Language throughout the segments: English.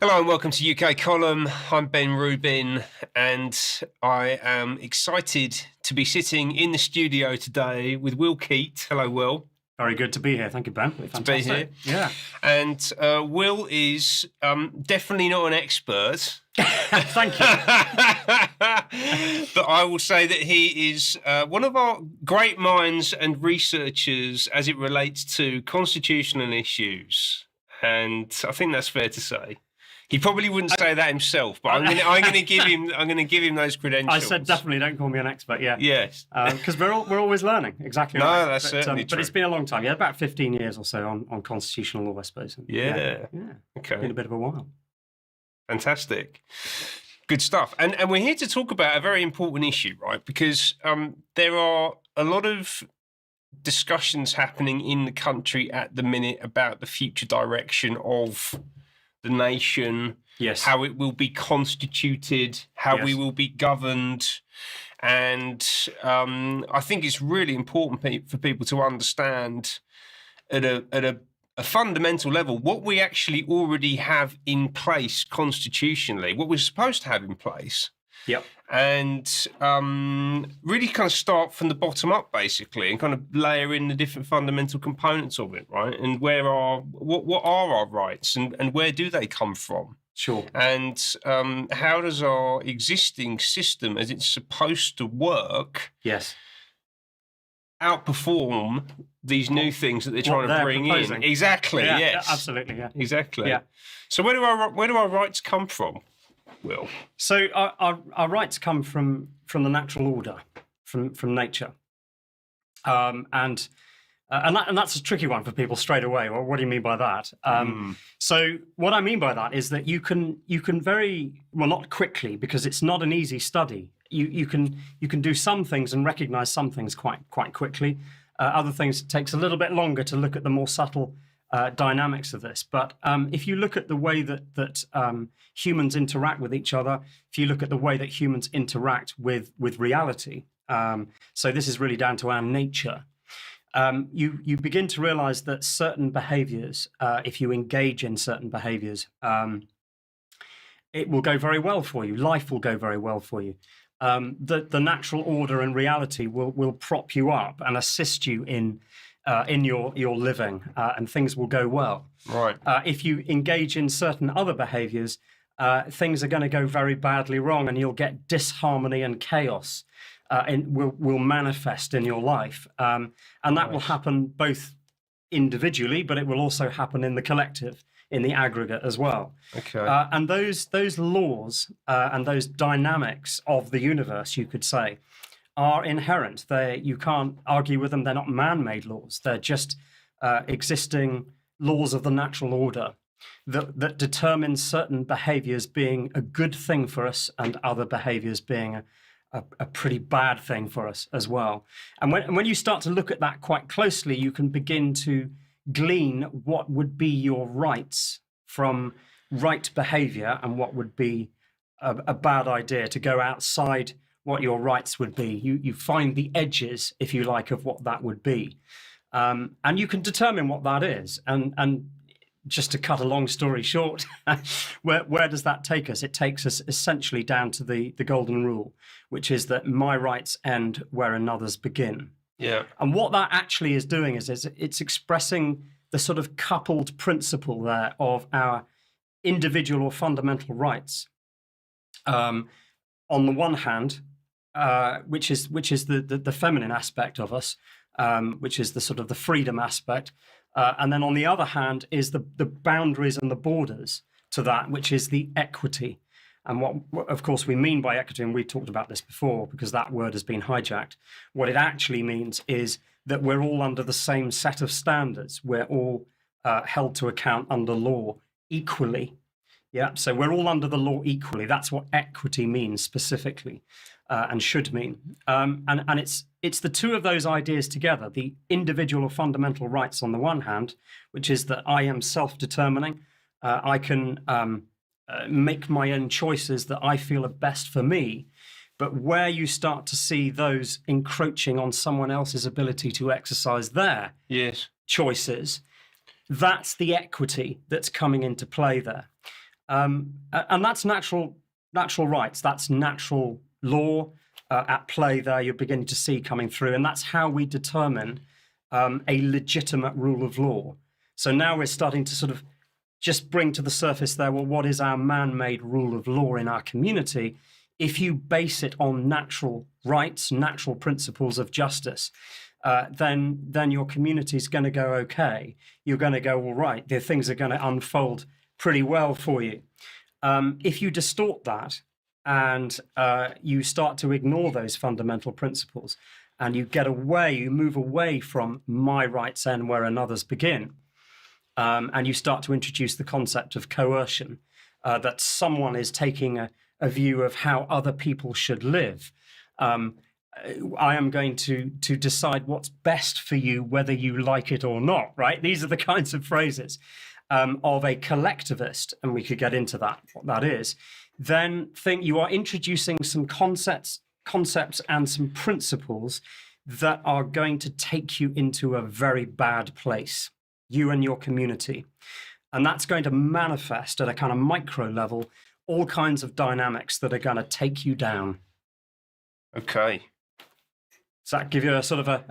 Hello and welcome to UK Column. I'm Ben Rubin and I am excited to be sitting in the studio today with Will Keyte. Hello, Will. Very good to be here. Thank you, Ben. To be here. Yeah. And Will is definitely not an expert. Thank you. But I will say that he is one of our great minds and researchers as it relates to constitutional issues. And I think that's fair to say. He probably wouldn't say that himself, but I'm going to give him those credentials. I said definitely don't call me an expert. Yeah. Yes. Because we're always learning. Exactly. No, right. that's certainly true. But it's been a long time. Yeah, about 15 years or so on constitutional law, I suppose. Yeah. Okay. Been a bit of a while. Fantastic. Good stuff. And we're here to talk about a very important issue, right? Because there are a lot of discussions happening in the country at the minute about the future direction of the nation, yes, how it will be constituted, how we will be governed. And I think it's really important for people to understand at a fundamental level what we actually already have in place constitutionally, what we're supposed to have in place. Yep. And really kind of start from the bottom up, basically, and kind of layer in the different fundamental components of it, right? And what are our rights and where do they come from? Sure. And how does our existing system, as it's supposed to work, yes, outperform these new things that they're trying to bring in? Exactly. Yeah, yes. Absolutely. Yeah. Exactly. Yeah. So where do our rights come from, Will? So our rights come from the natural order, from nature, and that's a tricky one for people straight away. Well, what do you mean by that? So what I mean by that is that you can very well, not quickly, because it's not an easy study. You can do some things and recognize some things quite quickly. Other things, it takes a little bit longer to look at the more subtle dynamics of this. But if you look at the way that humans interact with each other, if you look at the way that humans interact with reality, so this is really down to our nature, you begin to realize that certain behaviors, if you engage in certain behaviors, it will go very well for you. Life will go very well for you. The natural order and reality will prop you up and assist you in your living, and things will go well. Right. If you engage in certain other behaviors, things are going to go very badly wrong, and you'll get disharmony and chaos, and will manifest in your life. And that will happen both individually, but it will also happen in the collective, in the aggregate as well. Okay. And those laws and those dynamics of the universe, you could say, are inherent. You can't argue with them. They're not man-made laws. They're just existing laws of the natural order that determine certain behaviors being a good thing for us and other behaviors being a pretty bad thing for us as well. And when you start to look at that quite closely, you can begin to glean what would be your rights from right behavior and what would be a bad idea to go outside what your rights would be. You find the edges, if you like, of what that would be. And you can determine what that is. And just to cut a long story short, where does that take us? It takes us essentially down to the golden rule, which is that my rights end where another's begin. Yeah. And what that actually is doing is it's expressing the sort of coupled principle there of our individual or fundamental rights. On the one hand, which is the feminine aspect of us, which is the sort of the freedom aspect. And then on the other hand is the boundaries and the borders to that, which is the equity. And what, of course, we mean by equity, and we talked about this before because that word has been hijacked, what it actually means is that we're all under the same set of standards. We're all held to account under law equally. Yeah, so we're all under the law equally. That's what equity means specifically, and should mean. And it's the two of those ideas together, the individual or fundamental rights on the one hand, which is that I am self-determining. I can make my own choices that I feel are best for me. But where you start to see those encroaching on someone else's ability to exercise their choices, that's the equity that's coming into play there. And that's natural rights. That's natural law at play there. You're beginning to see coming through, and that's how we determine a legitimate rule of law. So now we're starting to sort of just bring to the surface there, well, what is our man-made rule of law in our community? If you base it on natural rights, natural principles of justice, then your community is going to go okay. You're going to go all right. The things are going to unfold pretty well for you. If you distort that and you start to ignore those fundamental principles, and you move away from my rights end where another's begin, and you start to introduce the concept of coercion, that someone is taking a view of how other people should live. I am going to decide what's best for you, whether you like it or not, right? These are the kinds of phrases of a collectivist, and we could get into that, what that is. Then think you are introducing some concepts and some principles that are going to take you into a very bad place, you and your community. And that's going to manifest at a kind of micro level all kinds of dynamics that are going to take you down. Okay. Does that give you a sort of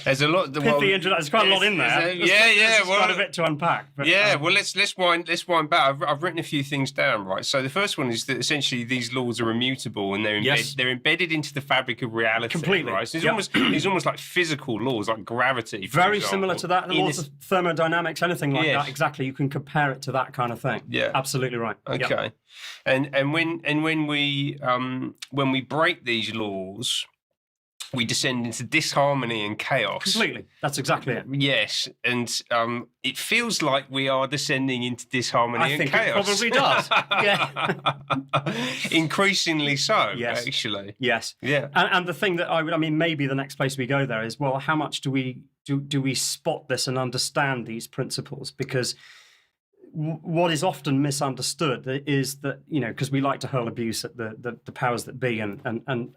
there's a lot. There's quite a lot in there. There's quite a bit to unpack. But, well, let's wind back. I've written a few things down, right? So the first one is that essentially these laws are immutable and they're embedded into the fabric of reality. Completely, right? So it's almost like physical laws, like gravity. Very similar to that. The laws of thermodynamics, anything like that. Exactly, you can compare it to that kind of thing. Yeah, absolutely right. Okay, and when we break these laws, we descend into disharmony and chaos. Completely. That's exactly it. Yes. And it feels like we are descending into disharmony and chaos. I think it probably does. Yeah. Increasingly so, yes. Actually. Yes. Yeah. And the thing that maybe the next place we go there is, well, how much do we spot this and understand these principles? Because what is often misunderstood is that, because we like to hurl abuse at the powers that be, and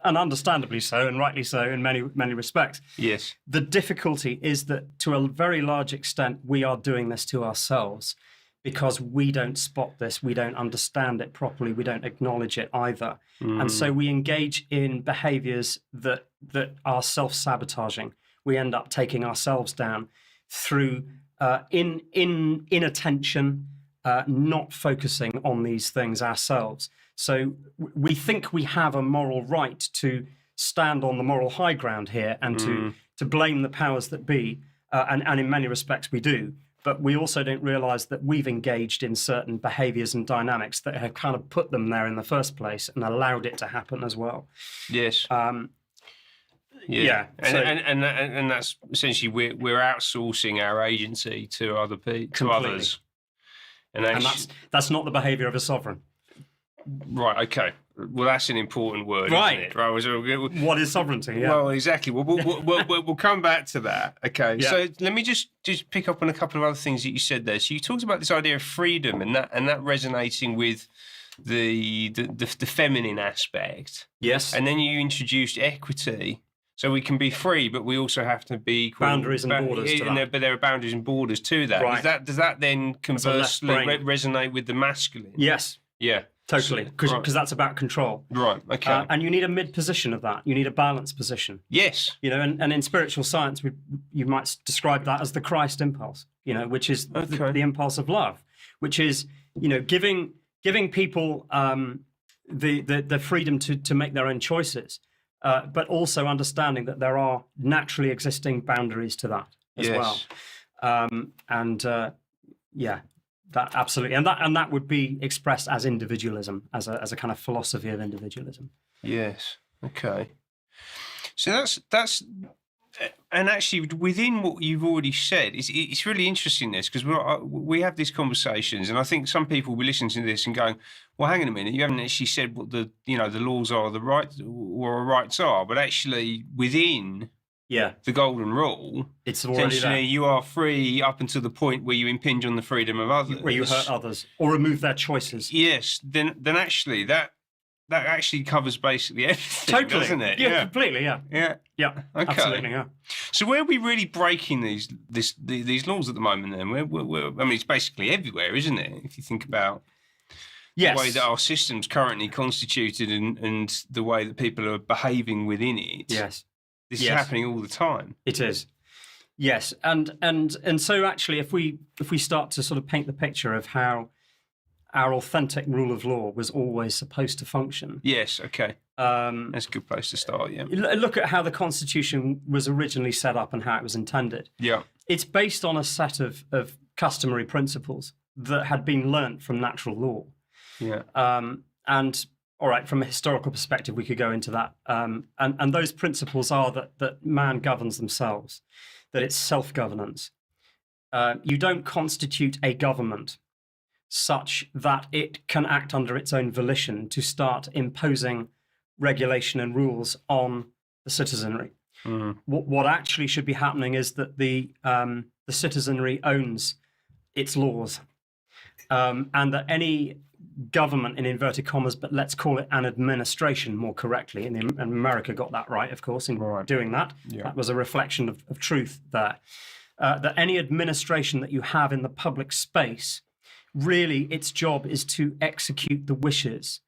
understandably so, and rightly so in many respects. Yes. The difficulty is that to a very large extent, we are doing this to ourselves because we don't spot this, we don't understand it properly, we don't acknowledge it either. And so we engage in behaviors that are self-sabotaging. We end up taking ourselves down through inattention, not focusing on these things ourselves. So we think we have a moral right to stand on the moral high ground here and to blame the powers that be, and in many respects we do. But we also don't realize that we've engaged in certain behaviors and dynamics that have kind of put them there in the first place and allowed it to happen as well. Yes. Yeah, and that's essentially we're outsourcing our agency to other people, to others, and that's not the behaviour of a sovereign. Right. Okay. Well, that's an important word, isn't it? Right. What is sovereignty? Yeah. Well, exactly. We'll come back to that. Okay. Yeah. So let me just pick up on a couple of other things that you said there. So you talked about this idea of freedom and that resonating with the feminine aspect. Yes. And then you introduced equity. So we can be free, but we also have to be equal. Boundaries and borders to that. But there are boundaries and borders to that. Right. Does that then conversely resonate with the masculine? Yes. Yeah. Totally, because that's about control. Right, okay. And you need a mid-position of that. You need a balanced position. Yes. And in spiritual science, you might describe that as the Christ impulse, which is the impulse of love, which is, giving people the freedom to make their own choices. But also understanding that there are naturally existing boundaries to that as well. That absolutely, and that would be expressed as individualism, as a kind of philosophy of individualism. Yes. Okay. So that's and actually within what you've already said, it's really interesting this, because we have these conversations, and I think some people will be listening to this and going, well, hang on a minute, you haven't actually said what the laws are, the rights are, but actually within the golden rule, it's already essentially you are free up until the point where you impinge on the freedom of others, where you hurt others or remove their choices. Yes, then actually that actually covers basically everything, totally, doesn't it? Yeah, completely. Yeah. Okay. Absolutely. Yeah. So where are we really breaking these laws at the moment? Then, I mean, it's basically everywhere, isn't it? If you think about the way that our system's currently constituted and the way that people are behaving within it. Yes, this is happening all the time. It is. Yes, and so actually, if we start to sort of paint the picture of how our authentic rule of law was always supposed to function. Yes, okay. That's a good place to start, yeah. Look at how the Constitution was originally set up and how it was intended. Yeah. It's based on a set of customary principles that had been learnt from natural law. Yeah. And, all right, from a historical perspective, we could go into that. And those principles are that man governs themselves, that it's self-governance. You don't constitute a government such that it can act under its own volition to start imposing regulation and rules on the citizenry. Mm. What actually should be happening is that the citizenry owns its laws, and that any government, in inverted commas, but let's call it an administration more correctly, and America got that right, of course, in doing that. Yeah. That was a reflection of truth there. That any administration that you have in the public space, really, its job is to execute the wishes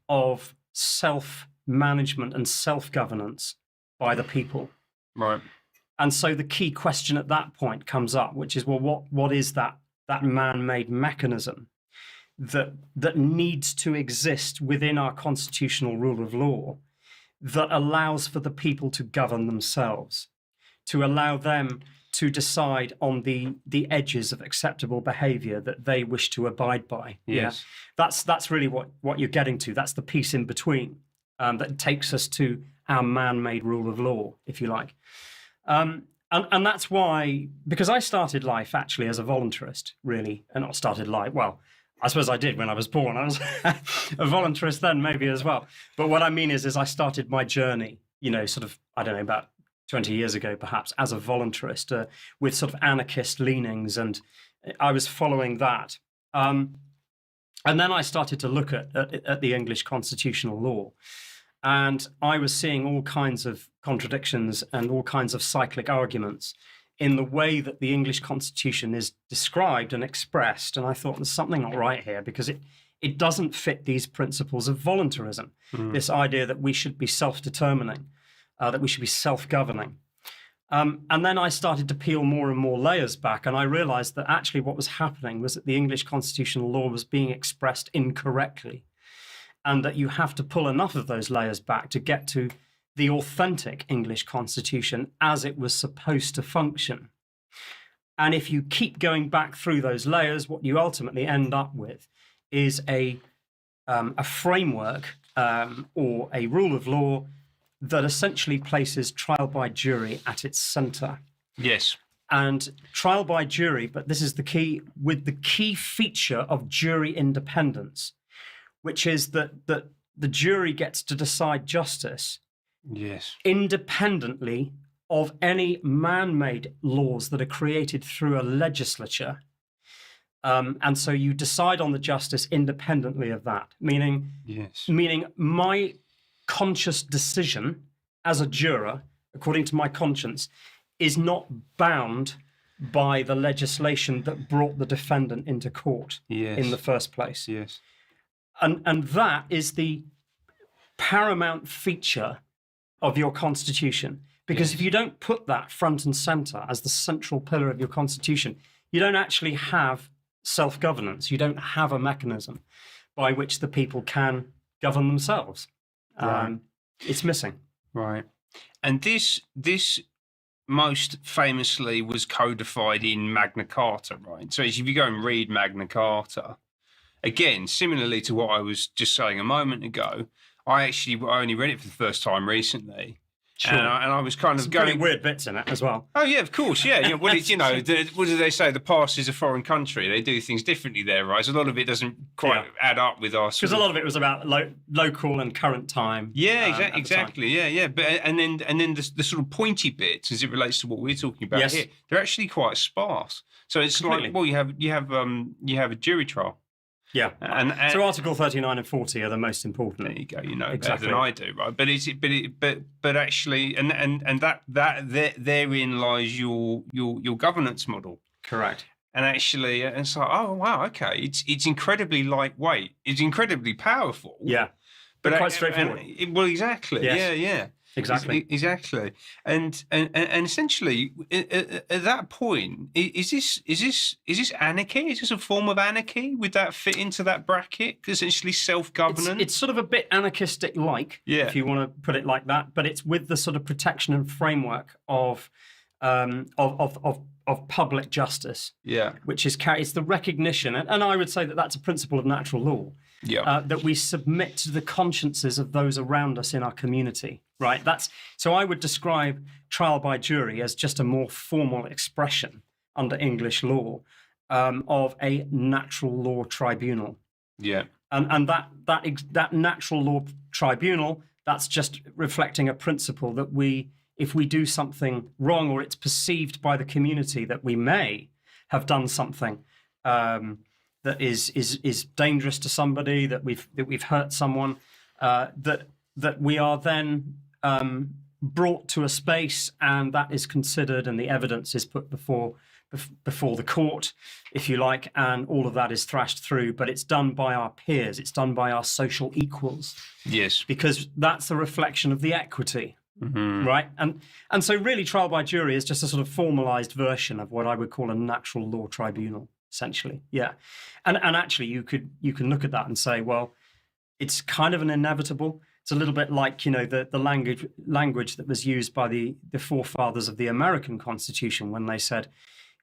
of self-management and self-governance by the people. Right. And so the key question at that point comes up, which is, well, what is that man-made mechanism that needs to exist within our constitutional rule of law that allows for the people to govern themselves, to allow them to decide on the edges of acceptable behavior that they wish to abide by. Yes. Yeah? That's really what you're getting to. That's the piece in between that takes us to our man-made rule of law, if you like. And that's why, because I started life actually as a voluntarist, really, and not started life, well, I suppose I did when I was born. I was a voluntarist then, maybe as well. But what I mean is I started my journey, sort of, I don't know, about 20 years ago, perhaps, as a voluntarist with sort of anarchist leanings, and I was following that. And then I started to look at the English constitutional law, and I was seeing all kinds of contradictions and all kinds of cyclic arguments in the way that the English constitution is described and expressed. And I thought there's something not right here, because it doesn't fit these principles of voluntarism, this idea that we should be self-determining, that we should be self-governing. And then I started to peel more and more layers back, and I realized that actually what was happening was that the English constitutional law was being expressed incorrectly, and that you have to pull enough of those layers back to get to the authentic English constitution as it was supposed to function. And if you keep going back through those layers, what you ultimately end up with is a framework or a rule of law that essentially places trial by jury at its center. Yes. And trial by jury, but this is the key, with the key feature of jury independence, which is that the jury gets to decide justice independently of any man-made laws that are created through a legislature. And so you decide on the justice independently of that, meaning my conscious decision as a juror, according to my conscience, is not bound by the legislation that brought the defendant into court in the first place. Yes. And that is the paramount feature of your constitution. Because if you don't put that front and center as the central pillar of your constitution, you don't actually have self-governance. You don't have a mechanism by which the people can govern themselves. Right. It's missing. Right. And this most famously was codified in Magna Carta, right? So if you go and read Magna Carta, again, similarly to what I was just saying a moment ago, I only read it for the first time recently. Sure. And I was kind of going... Pretty weird bits in it as well. Oh, yeah, of course, yeah. Well, it's, what do they say? The past is a foreign country. They do things differently there, right? So a lot of it doesn't quite add up with our... Because a lot of it was about local and current time. Yeah, exactly. Yeah. But and then the sort of pointy bits, as it relates to what we're talking about here, they're actually quite sparse. So it's like, well, you have a jury trial. Yeah. And so Article 39 and 40 are the most important. There you go. You know exactly better than I do, right? But actually, and that therein lies your governance model. Correct. And actually, it's like, oh wow, okay, it's incredibly lightweight. It's incredibly powerful. Yeah. But quite straightforward. Well, exactly. Yes. Yeah. Exactly. Exactly. And essentially, at that point, is this anarchy? Is this a form of anarchy? Would that fit into that bracket? Essentially, self-governance. It's sort of a bit anarchistic-like, if you want to put it like that. But it's with the sort of protection and framework of public justice. Yeah. Which is it's the recognition, and I would say that that's a principle of natural law. Yeah. That we submit to the consciences of those around us in our community. Right. So I would describe trial by jury as just a more formal expression under English law of a natural law tribunal. Yeah. And that natural law tribunal, that's just reflecting a principle that if we do something wrong, or it's perceived by the community that we may have done something that is dangerous to somebody, that we've hurt someone, that we are then brought to a space, and that is considered, and the evidence is put before the court, if you like, and all of that is thrashed through. But it's done by our peers, it's done by our social equals. Yes. Because that's a reflection of the equity, right? And so really trial by jury is just a sort of formalized version of what I would call a natural law tribunal, essentially. Yeah. And actually you can look at that and say, well, it's kind of an inevitable. It's a little bit like, the language that was used by the forefathers of the American Constitution when they said,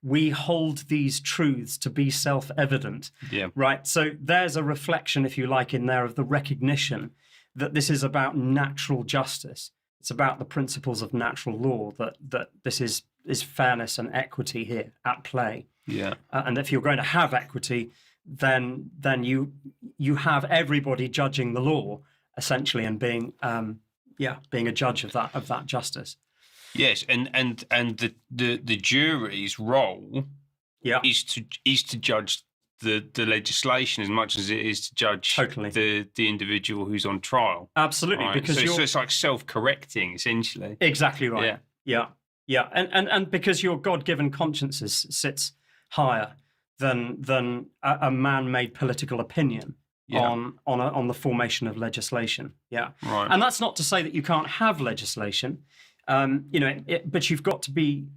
we hold these truths to be self-evident. Yeah. Right. So there's a reflection, if you like, in there of the recognition that this is about natural justice. It's about the principles of natural law, that this is fairness and equity here at play. Yeah. And if you're going to have equity, then you have everybody judging the law, essentially, and being a judge of that justice. Yes, and the jury's role is to judge the legislation as much as it is to judge the individual who's on trial. Absolutely, right? Because so it's like self-correcting, essentially. Exactly right. Yeah. And because your God-given conscience sits higher than a man-made political opinion. Yeah. On the formation of legislation, right. And that's not to say that you can't have legislation, but you've got to be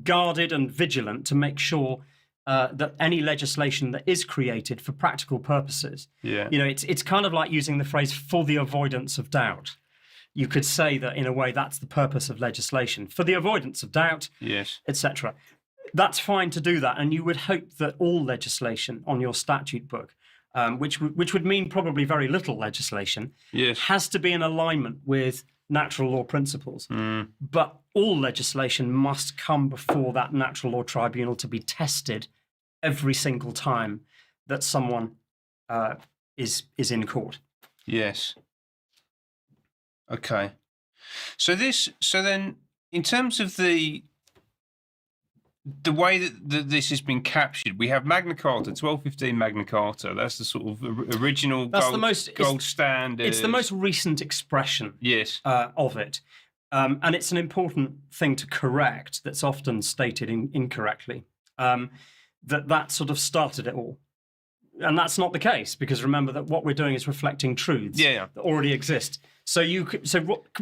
guarded and vigilant to make sure that any legislation that is created for practical purposes, it's kind of like using the phrase "for the avoidance of doubt." You could say that in a way that's the purpose of legislation, for the avoidance of doubt, etc. That's fine to do that, and you would hope that all legislation on your statute book, which would mean probably very little legislation, has to be in alignment with natural law principles. But all legislation must come before that natural law tribunal to be tested every single time that someone is in court. Yes. Okay. So then, in terms of the way that this has been captured, we have Magna Carta, 1215 Magna Carta. That's the sort of original gold standard. It's the most recent expression of it. And it's an important thing to correct that's often stated incorrectly, that sort of started it all. And that's not the case, because remember that what we're doing is reflecting truths that already exist. So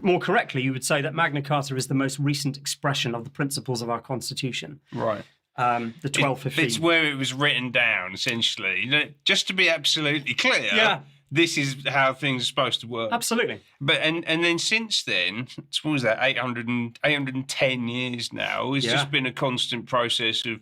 more correctly, you would say that Magna Carta is the most recent expression of the principles of our Constitution. Right. The 1215. It's where it was written down, essentially. Just to be absolutely clear, this is how things are supposed to work. Absolutely. But and then since then, what was that, 810 years now, it's just been a constant process of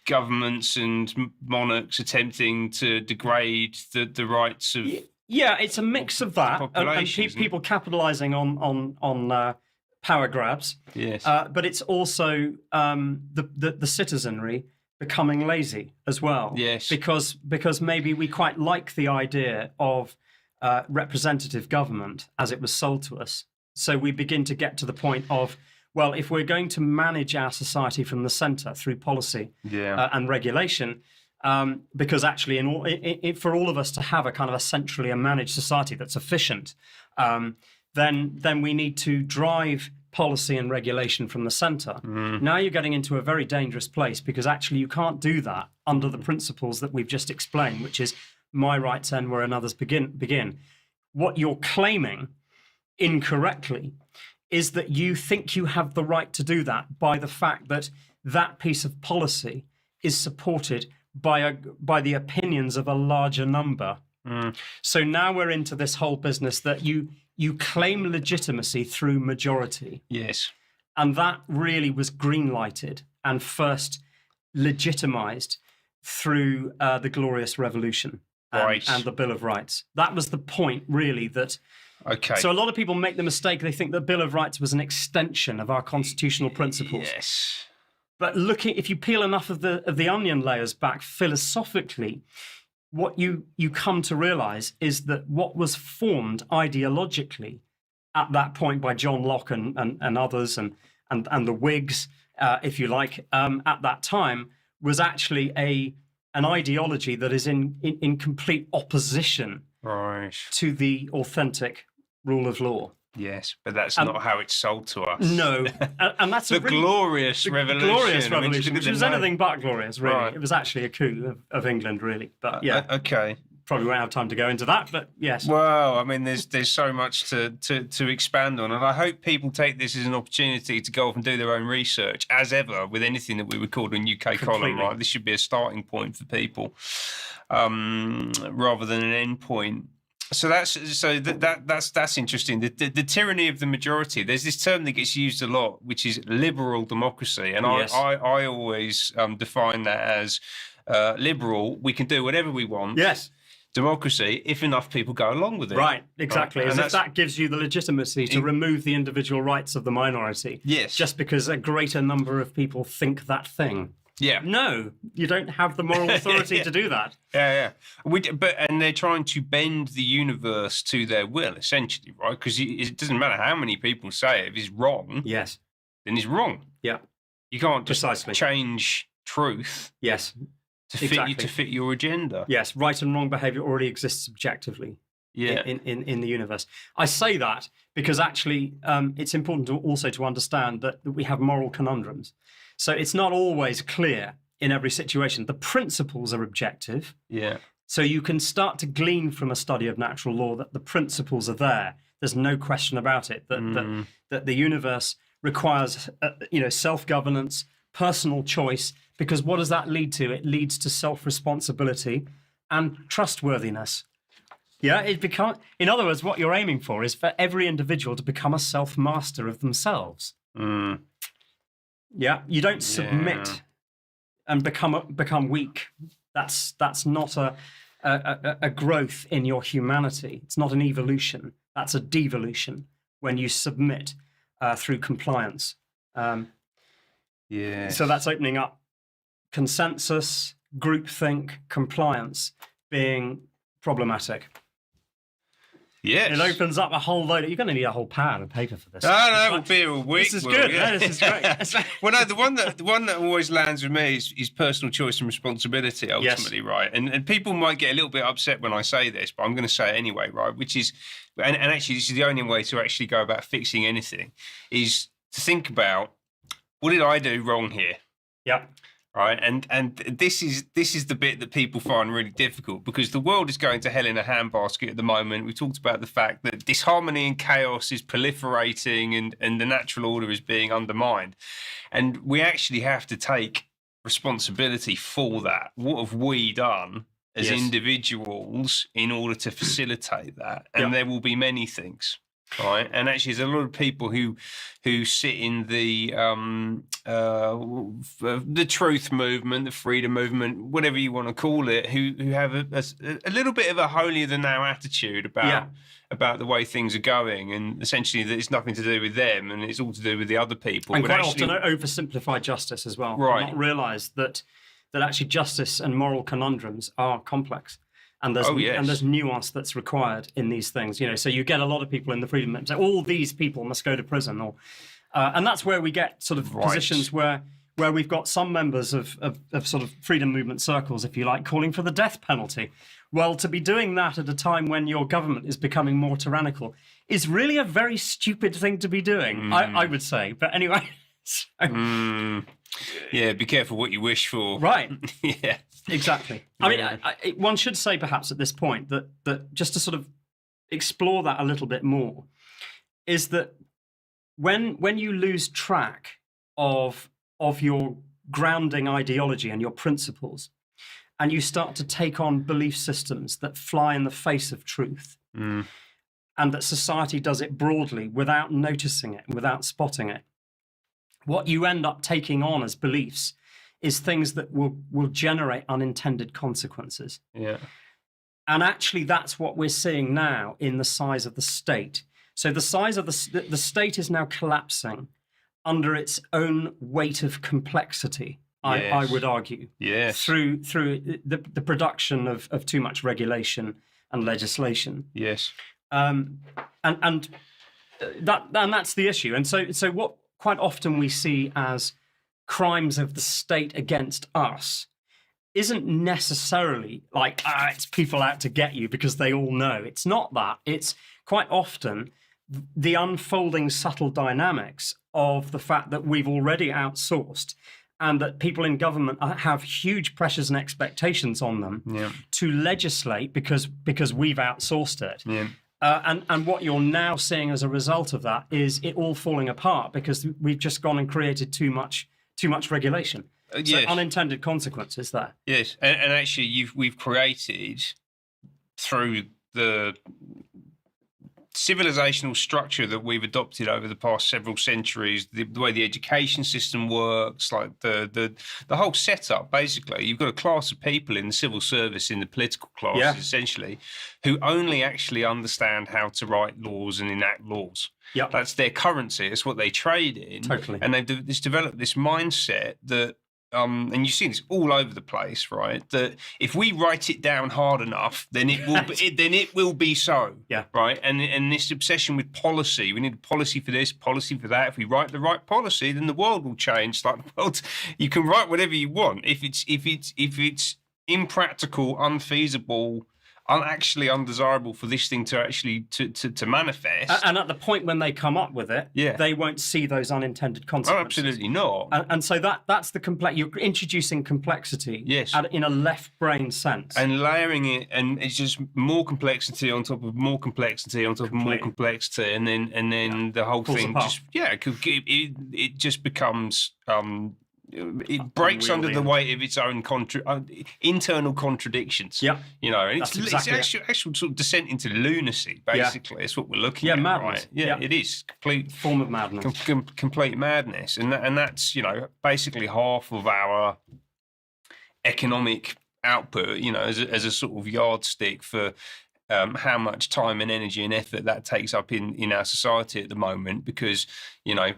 governments and monarchs attempting to degrade the rights of it's a mix of that and people capitalizing on power grabs. Yes, but it's also the citizenry becoming lazy as well. Yes, because maybe we quite like the idea of representative government as it was sold to us. So we begin to get to the point of, well, if we're going to manage our society from the centre through policy and regulation, because actually, for all of us to have a kind of a centrally managed society that's efficient, then we need to drive policy and regulation from the center. Now you're getting into a very dangerous place, because actually you can't do that under the principles that we've just explained, which is my rights end where another's begin. What you're claiming incorrectly is that you think you have the right to do that by the fact that that piece of policy is supported by the opinions of a larger number. So now we're into this whole business that you claim legitimacy through majority. Yes. And that really was green-lighted and first legitimized through the Glorious Revolution and the Bill of Rights. That was the point, really, that... Okay. So a lot of people make the mistake, they think the Bill of Rights was an extension of our constitutional principles. Yes. But if you peel enough of the onion layers back philosophically, what you come to realize is that what was formed ideologically at that point by John Locke and others and the Whigs, if you like, at that time, was actually an ideology that is in complete opposition to the authentic rule of law. Yes, but that's not how it's sold to us. No, and that's the Glorious Revolution. Glorious Revolution, which was anything but glorious, really. Right. It was actually a coup of England, really. But yeah, okay. Probably won't have time to go into that, but yes. Well, I mean, there's so much to expand on, and I hope people take this as an opportunity to go off and do their own research, as ever with anything that we record on UK Column. Right, this should be a starting point for people, rather than an end point. So that's interesting. The tyranny of the majority. There's this term that gets used a lot, which is liberal democracy, and yes. I always define that as liberal. We can do whatever we want. Yes. Democracy, if enough people go along with it. Right, exactly. Right. As if that gives you the legitimacy to remove the individual rights of the minority. Yes. Just because a greater number of people think that thing. Yeah. No, you don't have the moral authority to do that. Yeah. And they're trying to bend the universe to their will, essentially, right? Because it doesn't matter how many people say it. If it's wrong, yes, then it's wrong. Yeah. You can't just precisely change truth. Yes. To fit your agenda. Yes, right and wrong behaviour already exists objectively. Yeah. In the universe. I say that because actually it's important also to understand that we have moral conundrums. So it's not always clear in every situation. The principles are objective. Yeah. So you can start to glean from a study of natural law that the principles are there. There's no question about it. That the universe requires self-governance, personal choice, because what does that lead to? It leads to self-responsibility and trustworthiness. Yeah, in other words, what you're aiming for is for every individual to become a self-master of themselves. Yeah, you don't submit and become weak. That's not a growth in your humanity. It's not an evolution. That's a devolution when you submit through compliance. So that's opening up consensus, groupthink, compliance being problematic. Yes. It opens up a whole load. You're going to need a whole pad of paper for this. No, we'll be a week. This is good. Yeah. This is great. Well, no, the one that always lands with me is personal choice and responsibility, ultimately, right? And people might get a little bit upset when I say this, but I'm going to say it anyway, right? Which is, and actually, this is the only way to actually go about fixing anything, is to think about, what did I do wrong here? Yeah. Right, and this is the bit that people find really difficult, because the world is going to hell in a handbasket at the moment. We've talked about the fact that disharmony and chaos is proliferating, and the natural order is being undermined, and we actually have to take responsibility for that. What have we done as individuals in order to facilitate that? And there will be many things. Right, and actually, there's a lot of people who sit in the truth movement, the freedom movement, whatever you want to call it, who have a little bit of a holier than thou attitude about the way things are going, and essentially that it's nothing to do with them, and it's all to do with the other people. And quite often oversimplify justice as well. Right, not realise that actually justice and moral conundrums are complex. And there's nuance that's required in these things, So you get a lot of people in the freedom movement say, all these people must go to prison, and that's where we get sort of positions where where we've got some members of sort of freedom movement circles, if you like, calling for the death penalty. Well, to be doing that at a time when your government is becoming more tyrannical is really a very stupid thing to be doing, I would say. But anyway. So. Yeah, be careful what you wish for. Right. Yeah. Exactly. I mean, one should say perhaps at this point that just to sort of explore that a little bit more, is that when you lose track of your grounding ideology and your principles, and you start to take on belief systems that fly in the face of truth, and that society does it broadly without noticing it, without spotting it, what you end up taking on as beliefs is things that will generate unintended consequences. Yeah. And actually, that's what we're seeing now in the size of the state. So the size of the state is now collapsing under its own weight of complexity, yes. I would argue, yes. through the production of too much regulation and legislation. Yes. And that's the issue. And so what quite often we see as crimes of the state against us isn't necessarily like, it's people out to get you because they all know. It's not that. It's quite often the unfolding subtle dynamics of the fact that we've already outsourced and that people in government have huge pressures and expectations on them to legislate because we've outsourced it. Yeah. And what you're now seeing as a result of that is it all falling apart because we've just gone and created too much regulation. So unintended consequences there. Yes, and actually we've created through the civilizational structure that we've adopted over the past several centuries, the way the education system works, like the whole setup, basically, you've got a class of people in the civil service, in the political classes, essentially, who only actually understand how to write laws and enact laws. Yep. That's their currency. It's what they trade in. Totally. And they've developed this mindset that, and you see this all over the place, right? That if we write it down hard enough, then it will it will be so. Yeah. Right. And this obsession with policy, we need a policy for this, policy for that. If we write the right policy, then the world will change. Like the world, you can write whatever you want. If it's impractical, unfeasible, actually undesirable for this thing to actually to manifest. And at the point when they come up with it, they won't see those unintended consequences. Oh, absolutely not. And so that's the you're introducing complexity in a left brain sense. And layering it, and it's just more complexity on top of more complexity on top of more complexity, and then the whole thing just it just becomes it breaks under the weight of its own internal contradictions. Yeah, you know, and it's actual sort of descent into lunacy. Basically, it's what we're looking at. Madness. Right? Yeah, it is complete form of madness. Complete madness, and that's basically half of our economic output. As a sort of yardstick for how much time and energy and effort that takes up in our society at the moment, because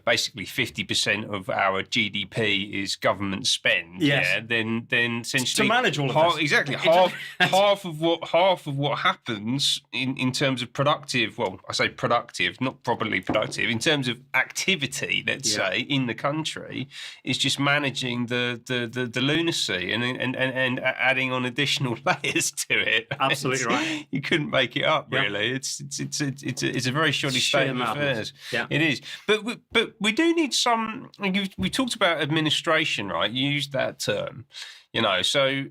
basically 50% of our GDP is government spend. Yes. Yeah, then essentially to manage all of this. Exactly half of what happens in terms of productive. Well, I say productive, not properly productive. In terms of activity, let's say in the country, is just managing the lunacy and adding on additional layers to it. Absolutely right. You couldn't make it up, really. It's a very shoddy state of affairs. Yeah. It is. But we do need some. We talked about administration, right? You used that term, So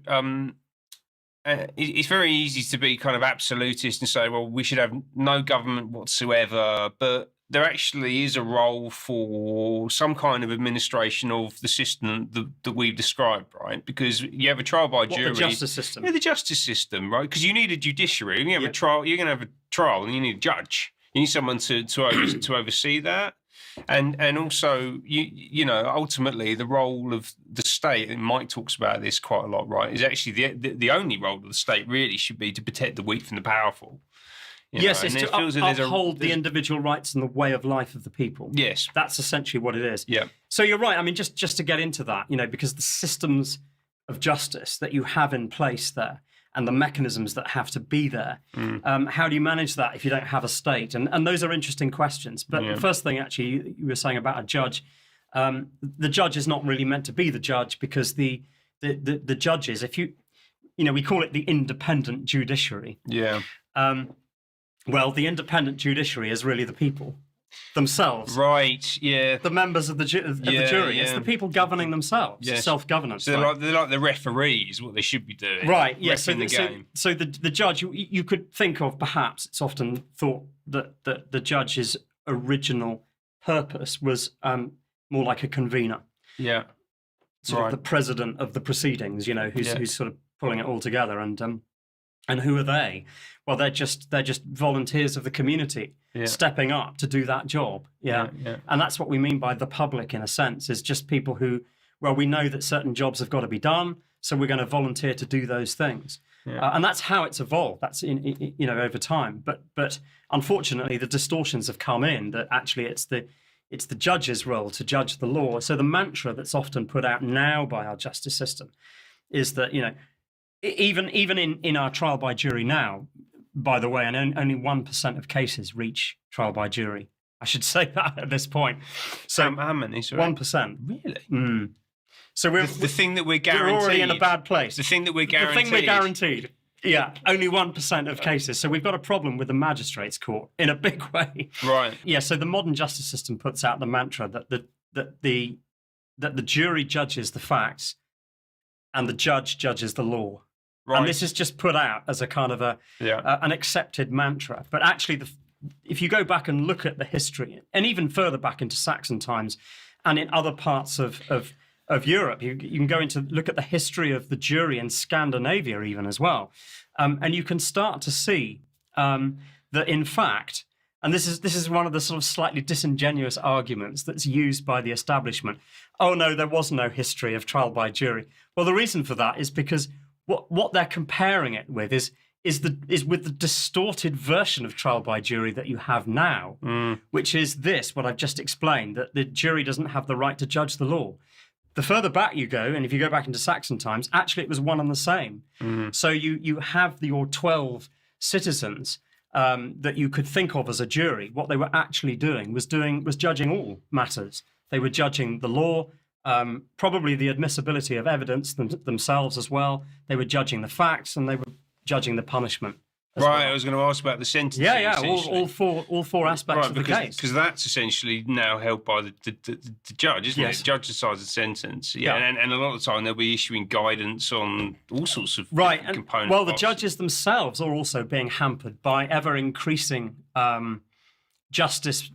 it's very easy to be kind of absolutist and say, well, we should have no government whatsoever. But there actually is a role for some kind of administration of the system that we've described, right? Because you have a trial by jury. The justice system. Yeah, the justice system, right? Because you need a judiciary. You have a trial. You're going to have a trial, and you need a judge. You need someone to oversee that. And also, ultimately, the role of the state, and Mike talks about this quite a lot, right, is actually the only role of the state really should be to protect the weak from the powerful. Yes, it's to uphold the individual rights and the way of life of the people. Yes. That's essentially what it is. Yeah. So you're right. I mean, just to get into that, because the systems of justice that you have in place there and the mechanisms that have to be there, how do you manage that if you don't have a state? And those are interesting questions. But the first thing, actually, you were saying about a judge the judge is not really meant to be the judge, because the judges, if we call it the independent judiciary. Yeah. Well, the independent judiciary is really the people themselves. Right, yeah. The members of the jury. Yeah. It's the people governing themselves, self-governance. So they're like the referees, what they should be doing. Right, yes. So the judge, you could think of, perhaps, it's often thought that the judge's original purpose was more like a convener. Yeah. Sort of the president of the proceedings, who's sort of pulling it all together. And who are they? Well, they're just volunteers of the community stepping up to do that job. Yeah. And that's what we mean by the public, in a sense, is just people who, well, we know that certain jobs have got to be done, so we're going to volunteer to do those things. Yeah. And that's how it's evolved. That's over time. But unfortunately, the distortions have come in, that actually it's the judge's role to judge the law. So the mantra that's often put out now by our justice system is that, even in our trial by jury now, by the way, and only 1% of cases reach trial by jury. I should say that at this point. So how many? 1%. Really? Mm. So we're the thing that we're guaranteed. We're already in a bad place. The thing that we're guaranteed. The thing we're guaranteed. Yeah, only 1% of cases. So we've got a problem with the magistrates' court in a big way. Right. Yeah. So the modern justice system puts out the mantra that the jury judges the facts, and the judge judges the law. Right. And this is just put out as a kind of an accepted mantra. But actually, if you go back and look at the history, and even further back into Saxon times, and in other parts of Europe, you can go into look at the history of the jury in Scandinavia even as well, and you can start to see that, in fact, and this is one of the sort of slightly disingenuous arguments that's used by the establishment. Oh no, there was no history of trial by jury. Well, the reason for that is because what they're comparing it with is with the distorted version of trial by jury that you have now, which is what I've just explained, that the jury doesn't have the right to judge the law. The further back you go, and if you go back into Saxon times, actually it was one and the same. So you have your 12 citizens that you could think of as a jury. What they were actually doing was judging all matters. They were judging the law, probably the admissibility of evidence themselves as well. They were judging the facts, and they were judging the punishment. Right, well. I was going to ask about the sentencing. Yeah, all four aspects of the case. Because that's essentially now held by the judge, isn't it? The judge decides the sentence. Yeah. And a lot of the time they'll be issuing guidance on all sorts of components. Well, the judges themselves are also being hampered by ever increasing justice